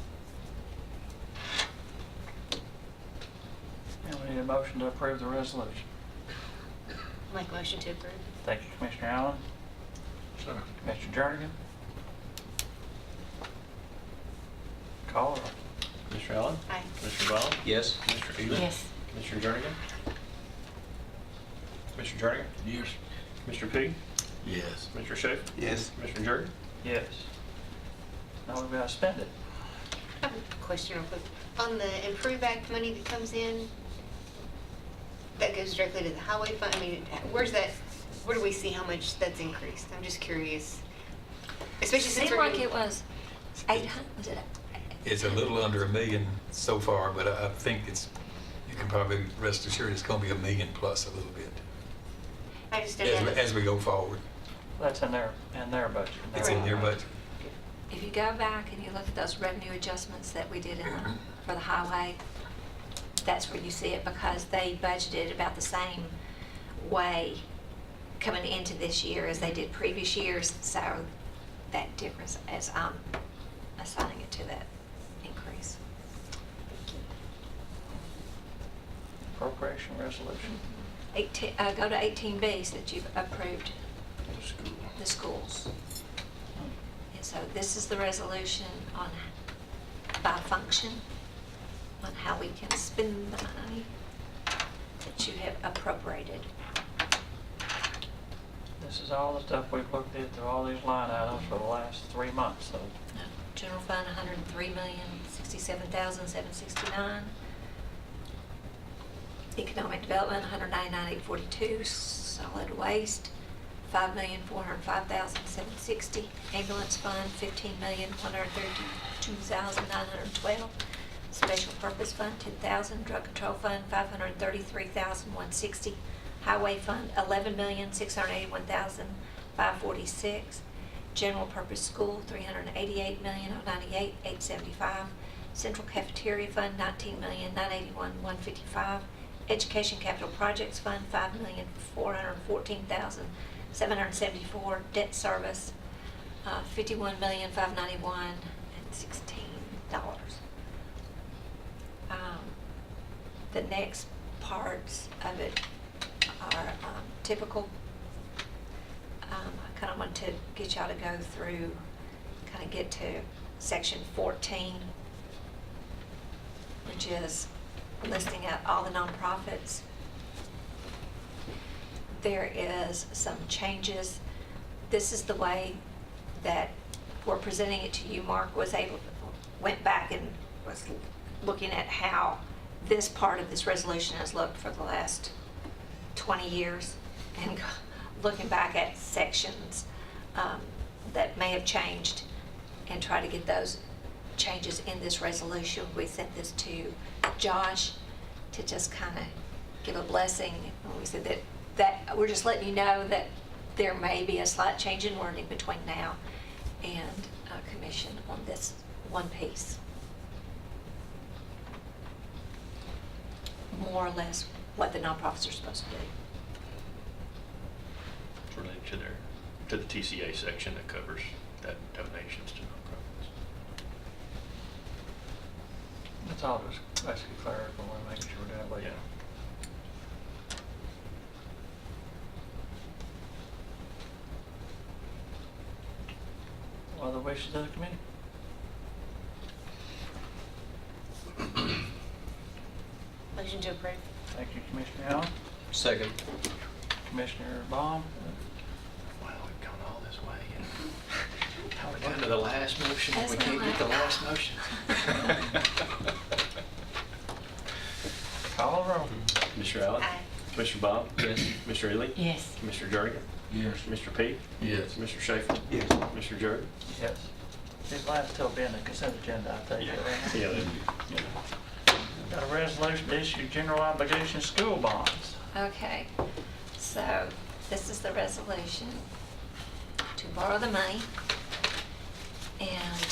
And we need a motion to approve the resolution. Make a motion to approve. Thank you, Commissioner Allen. Commissioner Jernigan. Call roll. Commissioner Allen? Aye. Commissioner Brown? Yes. Commissioner Egan? Yes. Commissioner Jernigan? Commissioner Jernigan? Yes. Commissioner Pete? Yes. Commissioner Schaefer? Yes. Commissioner Jordan? Yes. Now we've got to spend it. I have a question real quick. On the Improve Act money that comes in, that goes directly to the highway fund, I mean, where's that, where do we see how much that's increased? I'm just curious. Especially since Seemed we're like getting- it was 800, was it? It's a little under $1 million so far, but I think you can probably rest assured it's going to be $1 million plus a little bit I just don't know. as we go forward. That's in their budget. It's in their budget. If you go back and you look at those revenue adjustments that we did for the highway, that's where you see it, because they budgeted about the same way coming into this year as they did previous years. So that difference, as I'm assigning it to that increase. Appropriation resolution. Go to 18Bs that you've approved, the schools. And so this is the resolution on, by function, on how we can spend the money that you have appropriated. This is all the stuff we've looked at through all these line items for the last 3 months, so. General fund, 103,067,769. Economic development, 199,842. Solid waste, 5,405,760. Ambulance fund, 15,132,912. Special purpose fund, 10,000. Drug control fund, 533,160. Highway fund, 11,681,546. General purpose school, 388,098,875. Central cafeteria fund, 19,981,155. Education capital projects fund, 5,414,774. Debt service, $51,591,016. The next parts of it are typical. I kind of want to get y'all to go through, kind of get to section 14, which is listing out all the nonprofits. There is some changes. This is the way that we're presenting it to you. Mark went back and was looking at how this part of this resolution has looked for the last 20 years and looking back at sections that may have changed and try to get those changes in this resolution. We sent this to Josh to just kind of give a blessing. And we said that we're just letting you know that there may be a slight change in wording between now and commission on this one piece. More or less what the nonprofits are supposed to do. It's related to the TCA section that covers that donations to nonprofits. That's all, just basically clerical, we're making sure that way. Yeah. What are the wishes of the committee? Motion to approve. Thank you, Commissioner Allen. Second. Commissioner Baum. Wow, we've gone all this way. And how we down to the last motion? That's We can't get the all last motion. Call the roll. Commissioner Allen? Aye. Commissioner Bob? Yes. Commissioner Ely? Yes. Commissioner Jernigan? Yes. Commissioner P? Yes. Commissioner Schaefer? Yes. Commissioner Jordan? Yes. These last still be in the consent agenda, I take it, right? Yeah, Got a resolution to issue general obligation school bonds. Okay, so this is the resolution to borrow the money. And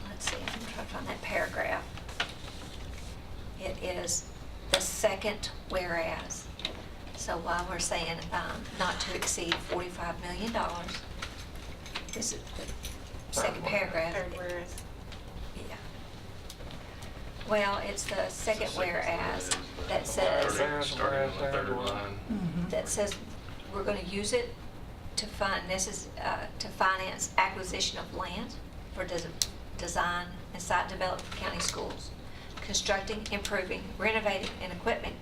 let's see, I'm gonna try to find that paragraph. It is the second whereas. So while we're saying not to exceed $45 million, this is the second paragraph. Third whereas. Yeah. Well, it's the second whereas that says, starting on the third line. that says we're going to use it to to finance acquisition of land for design and site development for county schools, constructing, improving, renovating, and equipping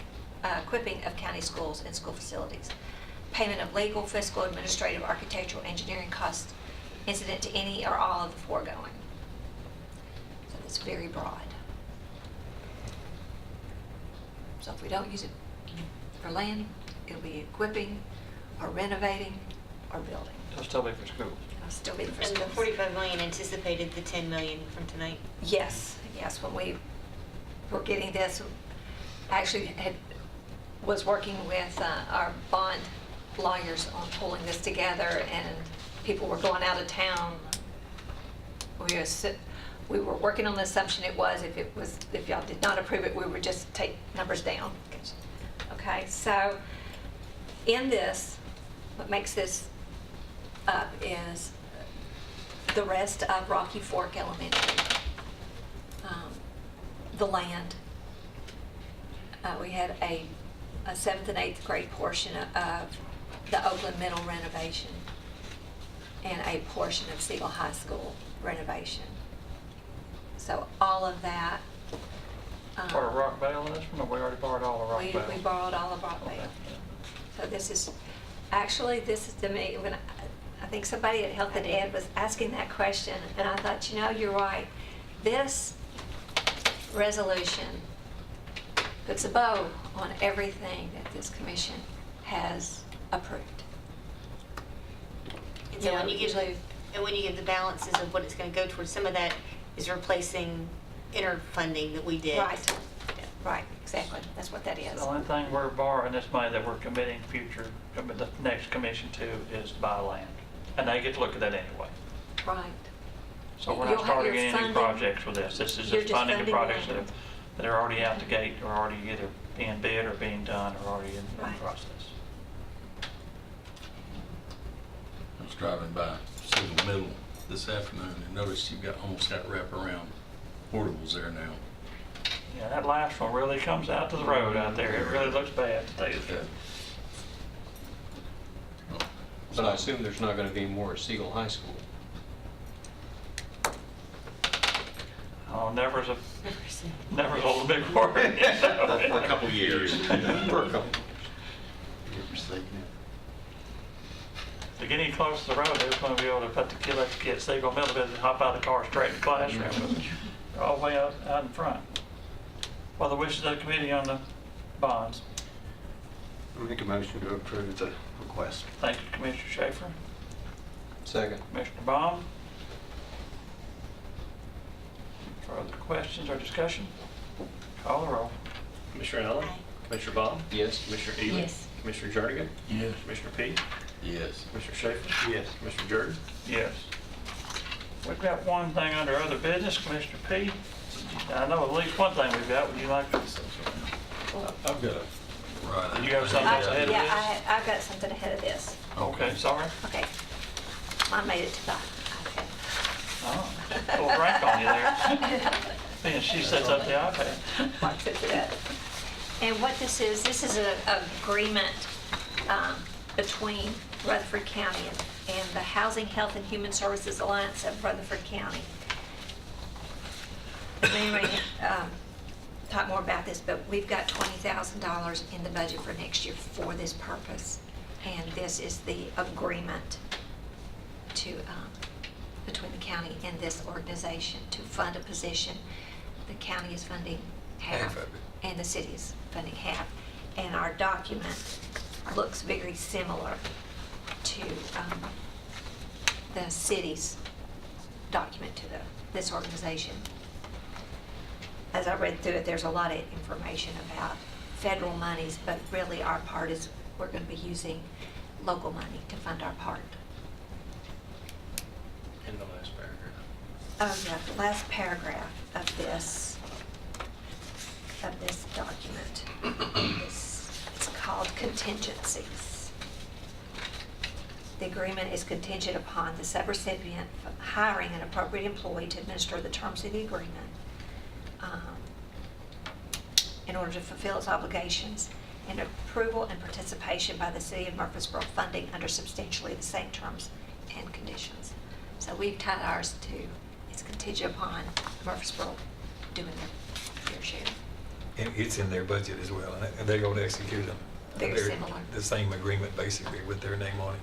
of county schools and school facilities, payment of legal, fiscal, administrative, architectural, engineering costs incident to any or all of the foregoing. So it's very broad. So if we don't use it for land, it'll be equipping or renovating or building. It'll still be for school. It'll still be for And the schools. 45 million anticipated the 10 million from tonight. Yes, when we were getting this, actually was working with our bond lawyers on pulling this together, and people were going out of town. We were working on the assumption if y'all did not approve it, we would just take numbers down. Okay, so in this, what makes this up is the rest of Rocky Fork Elementary, the land. We had a 7th and 8th grade portion of the Oakland Middle renovation and a portion of Siegel High School renovation. So all of that. Part of Rock Vale in this one, or we already borrowed all of Rock Vale? We borrowed all of Rock Vale. So this is to me, when I think somebody at Health and Ed was asking that question, and I thought, you're right. This resolution puts a bow on everything that this commission has approved. And so when you give usually- the balances of what it's going to go towards, some of that is replacing interfunding that we did. Right, exactly. That's what that is. The only thing we're borrowing this money that we're committing the next commission to is to buy land. And they get to look at that anyway. Right. So we're You'll not have starting your any new funding- projects with this. This is You're just just funding the funding projects land. that are already out the gate, or already either being bid or being done, or already in the Right. process. I was driving by Signal Middle this afternoon and noticed you've almost got wraparound portables there now. Yeah, that last one really comes out to the road out there. It really looks bad, to tell you the truth. But I assume there's not going to be more at Siegel High School. Oh, never's a little big word. For a couple years. For a couple. To get any closer to the road, they was going to be able to let the kids, they go middle bit and hop out of the car straight in the classroom. They're all the way out in front. What are the wishes of the committee on the bonds? I'll make a motion to approve the request. Thank you, Commissioner Schaefer. Second. Commissioner Baum. Further questions or discussion? Call the roll. Commissioner Allen? Aye. Commissioner Bob? Yes. Commissioner Ely? Yes. Commissioner Jernigan? Yes. Commissioner P? Yes. Commissioner Schaefer? Yes. Commissioner Jordan? Yes. We've got one thing under other business, Commissioner P. I know at least one thing we've got. Would you like to? I've got Right. Did you have something else ahead of Yeah, this? I've got something ahead of this. Okay, sorry. Okay. Mine made it to the iPad. Oh, little rank on you there. And she sets up the iPad. Mike sets it up. And what this is an agreement between Rutherford County and the Housing, Health, and Human Services Alliance of Rutherford County. Anyway, talk more about this, but we've got $20,000 in the budget for next year for this purpose. And this is the agreement to, between the county and this organization to fund a position. The county is funding half, Half of it. and the city is funding half. And our document looks very similar to the city's document to this organization. As I read through it, there's a lot of information about federal monies, but really our part is we're going to be using local money to fund our part. In the last paragraph. Oh, yeah, the last paragraph of this document it's called contingencies. The agreement is contingent upon the subrecipient hiring an appropriate employee to administer the terms of the agreement in order to fulfill its obligations, and approval and participation by the city of Murfreesboro funding under substantially the same terms and conditions. So we've tied ours to, it's contingent upon Murfreesboro doing their share. And it's in their budget as well, and they're going to execute them. Very They're similar. The same agreement, basically, with their name on it.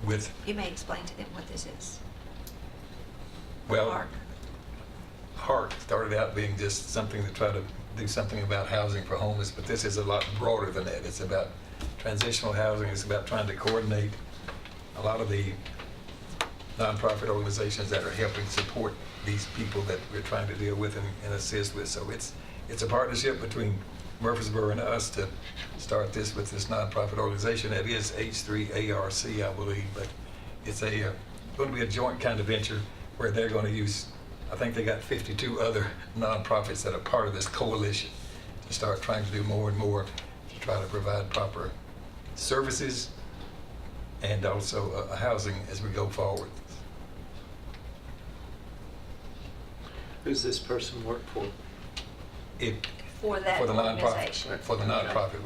With, You may explain to them what this is. well, Mark. HART started out being just something to try to do something about housing for homeless, but this is a lot broader than that. It's about transitional housing. It's about trying to coordinate a lot of the nonprofit organizations that are helping support these people that we're trying to deal with and assist with. So it's a partnership between Murfreesboro and us to start this with this nonprofit organization. That is H3ARC, I believe, but it's going to be a joint kind of venture where they're going to use, I think they got 52 other nonprofits that are part of this coalition to start trying to do more and more to try to provide proper services and also housing as we go forward. Who's this person work for? For that For the organization. nonprofit, for the nonprofit,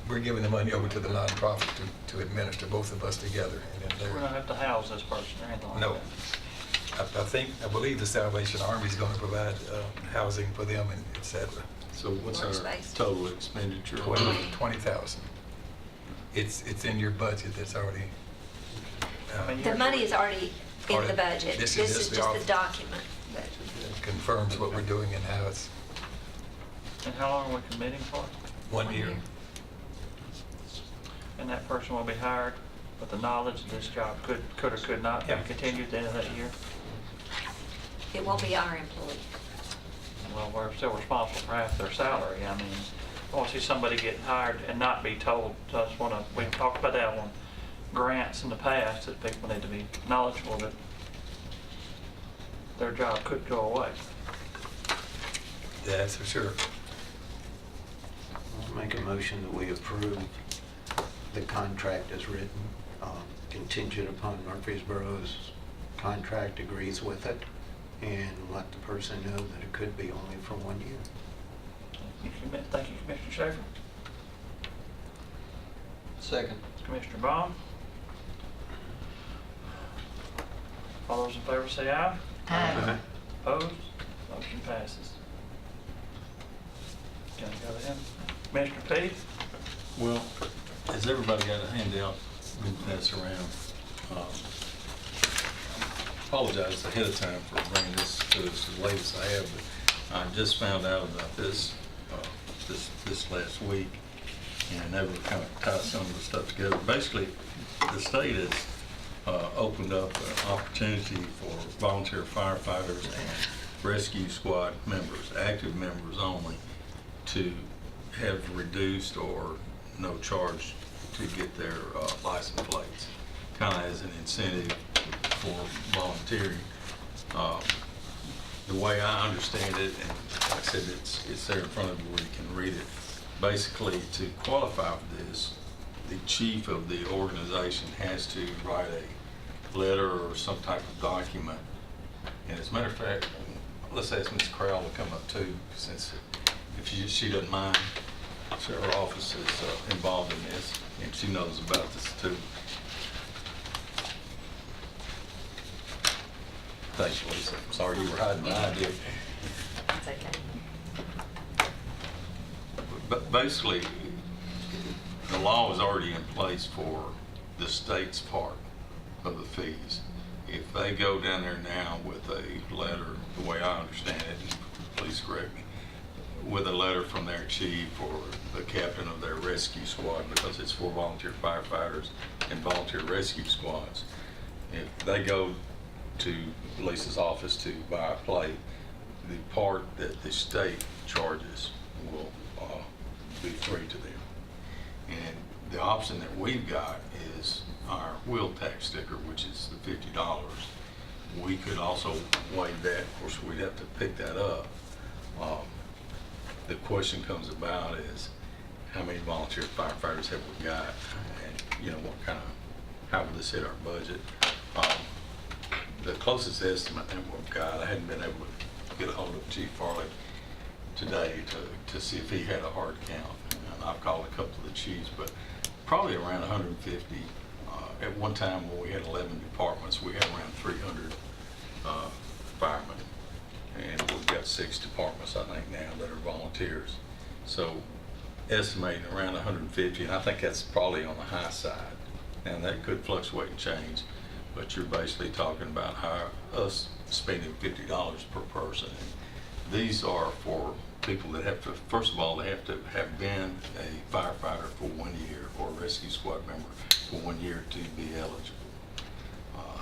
we're giving the money over to the nonprofit to administer, both of us together. And then We're they're, going to have to house this person or anything like no, that. I believe the Salvation Army is going to provide housing for them and et cetera. So what's our Workspace. total expenditure? 20,000. It's in your budget that's already. I mean, The money is already in the budget. This This is is just just the the document. But confirms what we're doing and how it's And how long are we committing for? 1 year. And that person will be hired with the knowledge that this job could or could not be Yeah. continued at the end of that year? It won't be our employee. Well, we're still responsible for half their salary. I mean, I want to see somebody get hired and not be told, we talked about that on grants in the past, that people need to be knowledgeable that their job could go away. Yeah, that's for sure. I'll make a motion that we approve the contract as written, contingent upon Murfreesboro's contract agrees with it, and let the person know that it could be only for 1 year. Thank you, Commissioner Schaefer. Second. Commissioner Baum? All those in favor say aye. Aye. Opposed? Motion passes. Can I go to him? Commissioner Peete? Well, has everybody got a handout we can pass around? Apologize ahead of time for bringing this to us as late as I have, but I just found out about this this last week and never kind of tie some of the stuff together. Basically, the state has opened up an opportunity for volunteer firefighters and rescue squad members, active members only, to have reduced or no charge to get their license plates, kind of as an incentive for volunteering. The way I understand it, and like I said, it's there in front of you where you can read it, basically, to qualify for this, the chief of the organization has to write a letter or some type of document. And as a matter of fact, let's ask Ms. Crowell to come up too, since if she doesn't mind, so her office is involved in this, and she knows about this too. Thank you, Lisa. I'm sorry you were hiding behind it. It's okay. But basically, the law is already in place for the state's part of the fees. If they go down there now with a letter, the way I understand it, and please correct me, with a letter from their chief or the captain of their rescue squad, because it's for volunteer firefighters and volunteer rescue squads, if they go to Lisa's office to buy a plate, the part that the state charges will be free to them. And the option that we've got is our wheel tax sticker, which is the $50. We could also waive that. Of course, we'd have to pick that up. The question comes about is how many volunteer firefighters have we got, and what kind of, how will this hit our budget? The closest estimate that we've got, I hadn't been able to get a hold of Chief Farley today to see if he had a hard count. And I've called a couple of the chiefs, but probably around 150. At one time when we had 11 departments, we had around 300 firemen. And we've got 6 departments, I think, now that are volunteers. So estimating around 150, and I think that's probably on the high side. And that could fluctuate and change, but you're basically talking about us spending $50 per person. And these are for people that have to, first of all, they have to have been a firefighter for 1 year or a rescue squad member for 1 year to be eligible.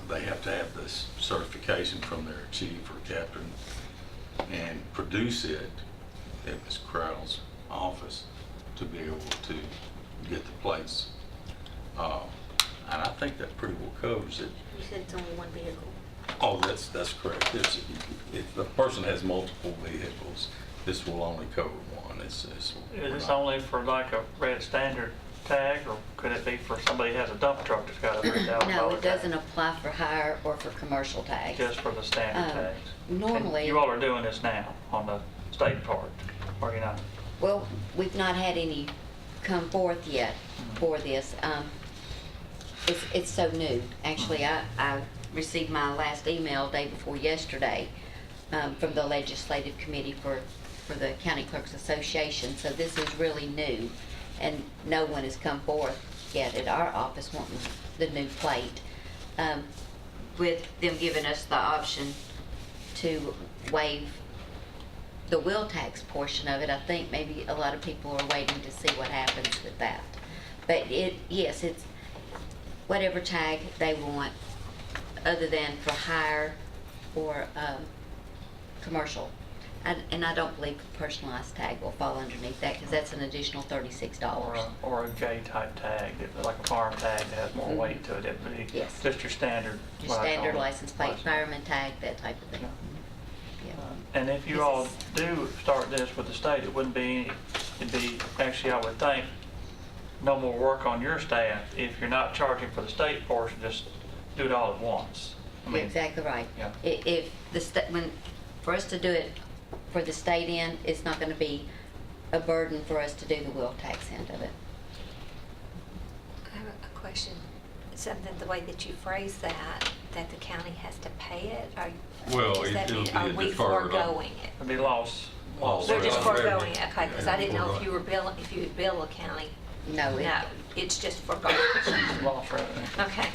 They have to have this certification from their chief or captain and produce it at Ms. Crowell's office to be able to get the plates. And I think that pretty well covers it. You said it's only one vehicle. Oh, that's correct. If a person has multiple vehicles, this will only cover one. Is this only for like a red standard tag, or could it be for somebody who has a dump truck that's got a $3,000 No, it tag? doesn't apply for hire or for commercial tags. Just for the standard tags? Normally. And you all are doing this now on the state part, are you not? Well, we've not had any come forth yet for this. It's so new. Actually, I received my last email day before yesterday from the legislative committee for the County Clerks Association. So this is really new, and no one has come forth yet at our office wanting the new plate. With them giving us the option to waive the wheel tax portion of it, I think maybe a lot of people are waiting to see what happens with that. But yes, it's whatever tag they want, other than for hire or commercial. And I don't believe a personalized tag will fall underneath that, because that's an additional $36. Or a J-type tag, like a farm tag that has more weight to it. It would be Yes. just your standard. Your what I call standard it, license plate, fireman tag, that type of thing. Yeah. And if you This all is- do start this with the state, it wouldn't be, it'd be, actually, I would think, no more work on your staff. If you're not charging for the state portion, just do it all at once. I You're mean, exactly right. Yeah. If for us to do it for the state end, it's not going to be a burden for us to do the wheel tax end of it. I have a question. Something, the way that you phrase that the county has to pay it, Well, does that it'll mean, be are a we deferred, foregoing it? It'd be loss. They're just Yeah. foregoing it, okay, because I didn't know Yeah. if you were billing, if you would bill a county. No, No, it's just foregoing. Loss revenue. Okay.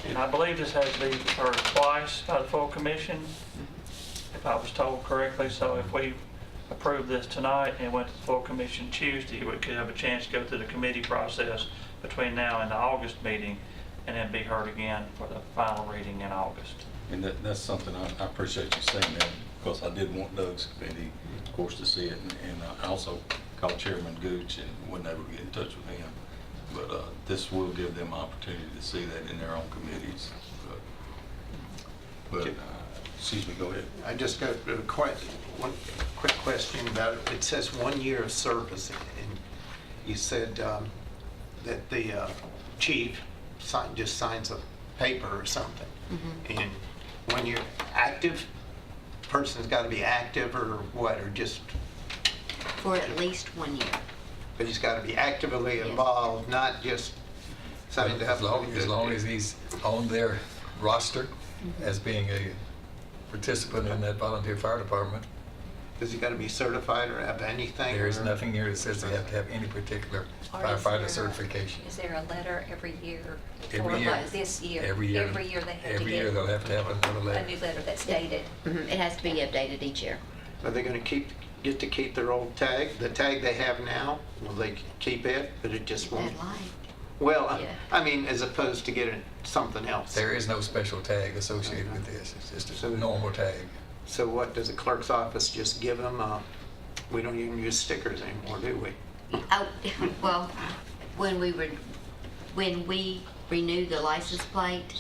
And I believe this has to be heard twice by the full commission, if I was told correctly. So if we approve this tonight and went to the full commission Tuesday, we could have a chance to go through the committee process between now and the August meeting, and then be heard again for the final reading in August. And that's something I appreciate you saying that, because I did want Doug's committee, of course, to see it. And I also called Chairman Gooch and would never get in touch with him. But this will give them opportunity to see that in their own committees. But excuse me, go ahead. I just got one quick question about it. It says 1 year of service, and you said that the chief just signs a paper or something. And when you're active, person's got to be active or what, or just, For at least 1 year. but he's got to be actively involved, not just signed up. As long as he's on their roster as being a participant in that volunteer fire department. Does he got to be certified or have anything? There is or- nothing here that says they have to have any particular Or is firefighter there- certification. Is there a letter every year? Every for year. like this year? Every year. Every year they have to Every year they'll get have to have another a letter. new letter that's dated. It has to be updated each year. Are they going to get to keep their old tag? The tag they have now, will they keep it, but it just won't? That light. Well, Yeah. I mean, as opposed to getting something else. There is no special tag associated with this. It's just So- a normal tag. So what, does the clerk's office just give them, we don't even use stickers anymore, do we? Oh, well, when we renew the license plate,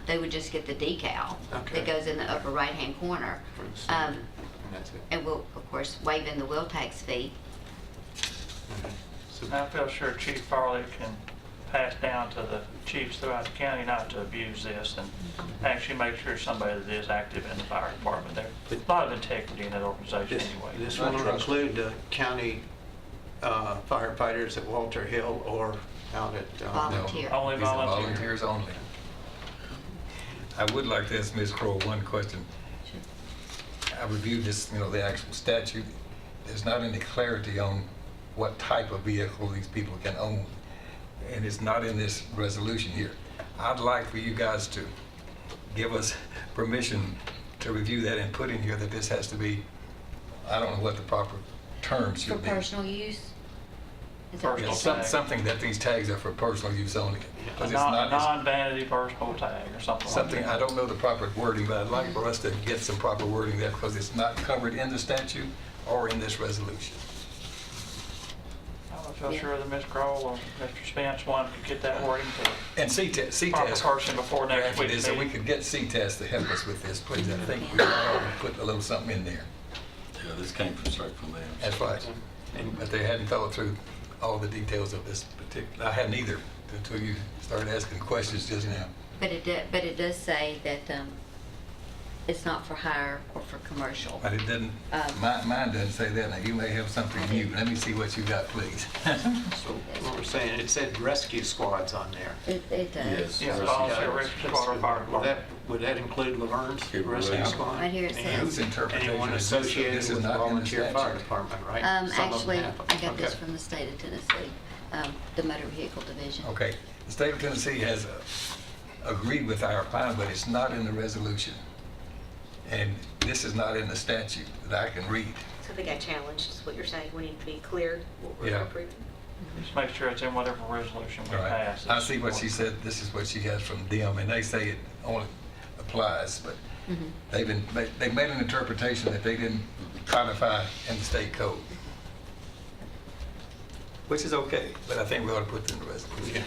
they would just get the decal Okay. that goes in the upper right-hand corner. For the standard, Um, and that's it. And we'll, of course, waive in the wheel tax fee. Okay. So- And I feel sure Chief Farley can pass down to the chiefs throughout the county not to abuse this and actually make sure somebody that is active in the fire department. There's a lot of integrity in that organization This anyway. this won't include the county firefighters at Walter Hill or out at... Volunteer. Only These are volunteer. volunteers only. I would like to ask Ms. Crowe one question. I reviewed this, the actual statute. There's not any clarity on what type of vehicle these people can own. And it's not in this resolution here. I'd like for you guys to give us permission to review that and put in here that this has to be, I don't know what the proper term For should be. personal use? Is that what Personal you're Yeah, saying? tag. something that these tags are for personal use only. A 'Cause it's not- it's- non-vanity personal tag or something like that. Something, I don't know the proper wording, but I'd like for us to get some proper wording there because it's not covered in the statute or in this resolution. I feel Yeah. sure that Ms. Kroll or Mr. Spence wanted to get that wording to And proper CTES, person before next Granted, week's is that we meeting. could get CTES to help us with this, please. I think we ought to put a little something in there. Yeah, this came from straight from them. That's right. But they hadn't thought through all the details of this particular, I hadn't either until you started asking questions just now. But it does say that it's not for hire or for commercial. But it didn't, mine doesn't say that. Now, you may have something new. Let me see what you got, please. So what we're saying, it said rescue squads on there. It does. Yes. Yeah, volunteer rescue squad or fire department. Would that include Laverne's It would. rescue squad? Right here it And says- Whose interpretation Anyone is this? This associated is with the not in the volunteer fire statute. department, right? Some of them Actually, have. I got this Okay. from the state of Tennessee, the motor vehicle division. Okay, the state of Tennessee has agreed with our plan, but it's not in the resolution. And this is not in the statute that I can read. So they got challenged, is what you're saying. We need to be clear what we're Yeah. approving. Just make sure it's in whatever resolution we All right. pass. I see what she said, this is what she has from them, and they say it only applies, but they've made an interpretation that they didn't codify in the state code. Which is okay, but I think we ought to put it in the resolution.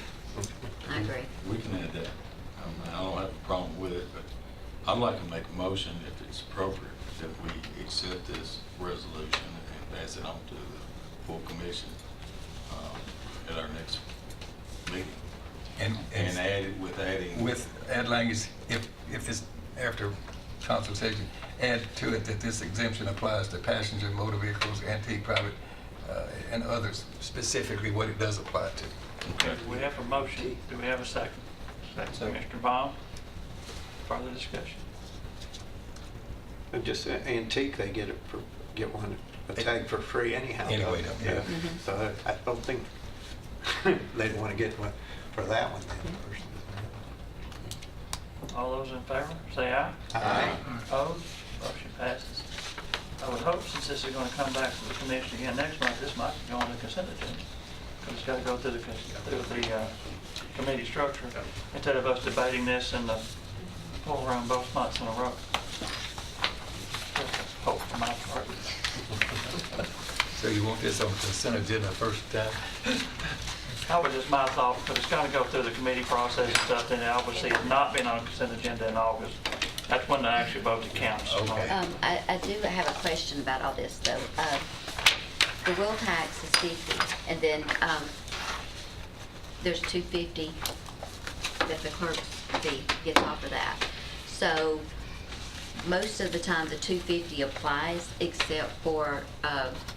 I agree. We can add that. I don't have a problem with it, but I'd like to make a motion, if it's appropriate, that we accept this resolution and pass it on to the full commission at our next meeting. And add it with adding. With add language, if it's after consultation, add to it that this exemption applies to passenger motor vehicles, antique, private, and others, specifically what it does apply to. Okay, we have a motion. Do we have a second? Second, Mr. Baum. Further discussion? But just antique, they get one, a tag for free anyhow. Anyway, don't they? Yeah. So I don't think they'd want to get one for that one then. All those in favor, say aye. Aye. Opposed? Motion passes. I would hope, since this is going to come back to the commission again next month, this might go on the consent agenda. Because it's got to go through the committee structure, instead of us debating this in the full room both months in a row. Just a hope for my part. So you want this on the consent agenda first time? That was just my thought, because it's got to go through the committee process and stuff, and it obviously has not been on consent agenda in August. That's when the actual vote counts. Okay. I do have a question about all this, though. the wheel tax is 50, and then, there's 250 that the clerk's fee gets off of that. So, most of the time, the 250 applies, except for,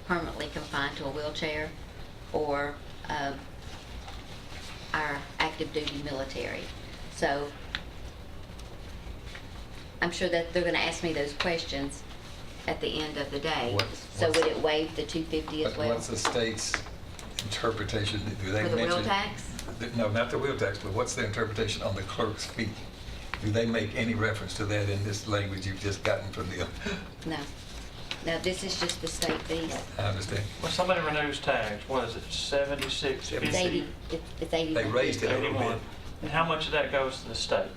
permanently confined to a wheelchair, or, our active duty military. So, I'm sure that they're gonna ask me those questions at the end of the day. So would it waive the 250 as But well? what's the state's interpretation? Do they For the wheel mention? tax? No, not the wheel tax, but what's their interpretation on the clerk's fee? Do they make any reference to that in this language you've just gotten from them? No. No, this is just the state fees. I understand. When somebody renews tags, what is it, 76, It's 50? 80, it's 81. They raised it a little 81. bit. And how much of that goes to the state?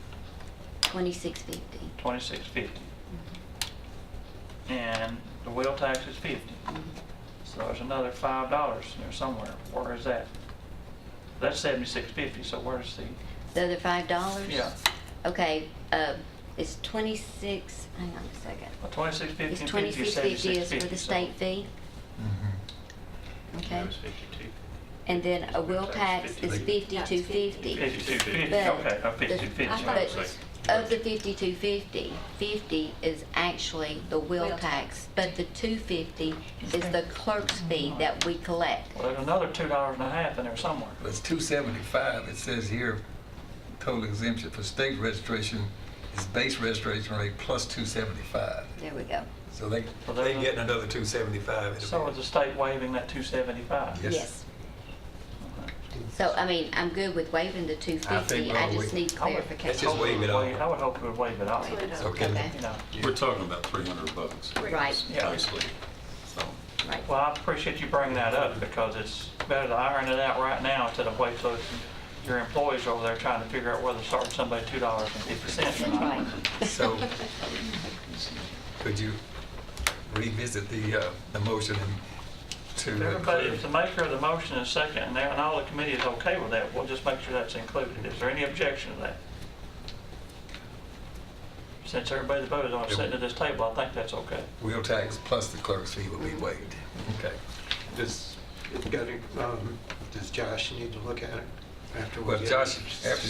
2650. 26.50. And the wheel tax is 50. So there's another $5 there somewhere. Where is that? That's 76.50, so where's the, The other $5? yeah, Okay, it's 26, hang on a second. well, 26.50 It's and 50 is 2650 is for 76.50. the so- state fee, Mhm. okay? It was 52. And then a wheel tax is 5250. 52.50, But okay, the- 52.50. But of the 5250, 50 is actually the wheel Wheel tax, but the 250 is the clerk's fee that we collect. Well, there's another $2.50 in there somewhere. Well, it's $275. It says here, total exemption for state registration is base registration rate plus $275. There we go. So they So they're- getting another $275. So is the state waiving that $275? Yes. Yes. So, I mean, I'm good with waiving the 250, I we'll just waive- need Let's clarification. just waive it all. I would hope we would waive it off. Okay. Okay, You know, We're talking about $300 right, yeah. basically. So, right. Well, I appreciate you bringing that up because it's better to iron it out right now instead of wait till your employees over there trying to figure out whether to charge somebody $2.50 or not. Right. So, could you revisit the motion to Everybody, if include? the maker of the motion is second and all the committee is okay with that, we'll just make sure that's included. Is there any objection to that? Since everybody that voted on it sitting at this table, I think that's okay. Wheel tax plus the clerk's fee will be waived. Okay. Does Josh need to look at it after we Well, get Josh, after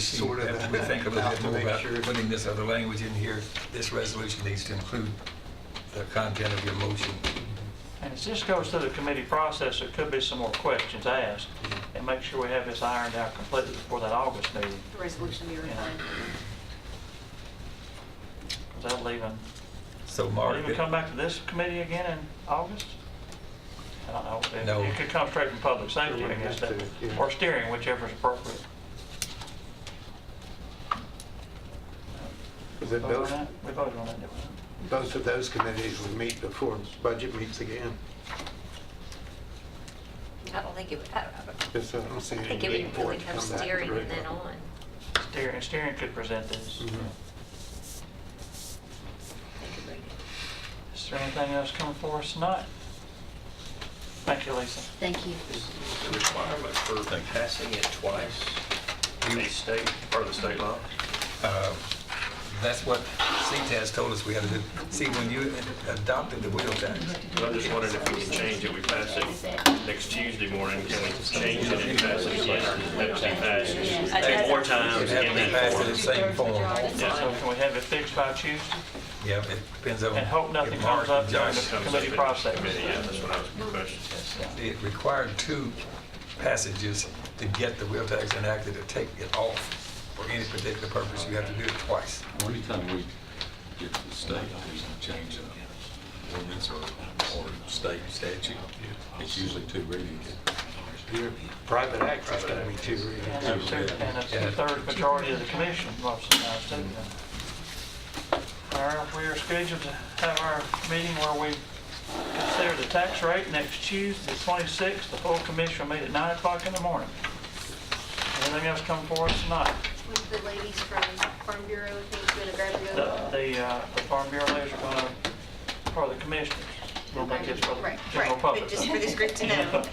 we think a little bit to more make about sure- putting this other language in here, this resolution needs to include the content of your motion. And as this goes through the committee process, there could be some more questions asked. And make sure we have this ironed out completely before that August meeting. The resolution be refined. Because that'll even, So will Mark, it even come back to this committee again in August? I don't know. No. It could come straight from public safety, I It would guess, have to, yeah. or steering, whichever is appropriate. Is it Voted on both, that? We voted on that, didn't we? both of those committees will meet before budget meets again? I don't think it would, Just, I'm saying, I think it need would for really it to come come back. steering to and then regular. on. Steering could present this. Mhm. They could bring it. Is there anything else coming for us tonight? Thank you, Lisa. Thank you. Is the requirement for passing it twice a state, part of the state law? that's what CTAS told us we had to do. See, when you adopted the wheel tax, I'm just wondering if we can change it. We pass it next Tuesday morning. Can we change it and pass it again, or does it have to be passed two more times it had in to be that passed in form? the same form. So can we have it fixed by Tuesday? Yeah, it depends on. And hope nothing if Mark comes up and during Josh- the Comes up committee in process. committee, yeah, that's what I was questioning. It required 2 passages to get the wheel tax enacted to take it off for any particular purpose. You have to do it twice. anytime we get to the state to change an ordinance or state statute, it's usually 2 readings. Your private act is going to be 2 readings. And it's Yeah. 2/3 majority of the commission most of the times too. All right, we are scheduled to have our meeting where we consider the tax rate next Tuesday, the 26th. The full commission will meet at 9 o'clock in the morning. Anything else coming for us tonight? With the ladies from Farm Bureau, I think, going to grab you. The Farm Bureau ladies are going to, for the commissioners. We'll make this for the Right, general right, public. but just for this group to know.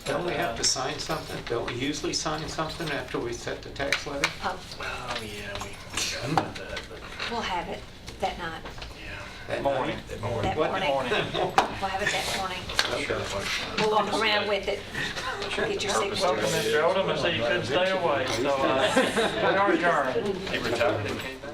Don't we have to sign something? Don't we usually sign something after we set the tax levy? Oh, yeah, we forgot about that, but, We'll have it that night. yeah. Morning. That morning. That What? morning. We'll have it that morning. We'll walk around with it. Get your Welcome, signature. Mr. Odom. I see you couldn't stay away, so we are adjourned. He retired and came back.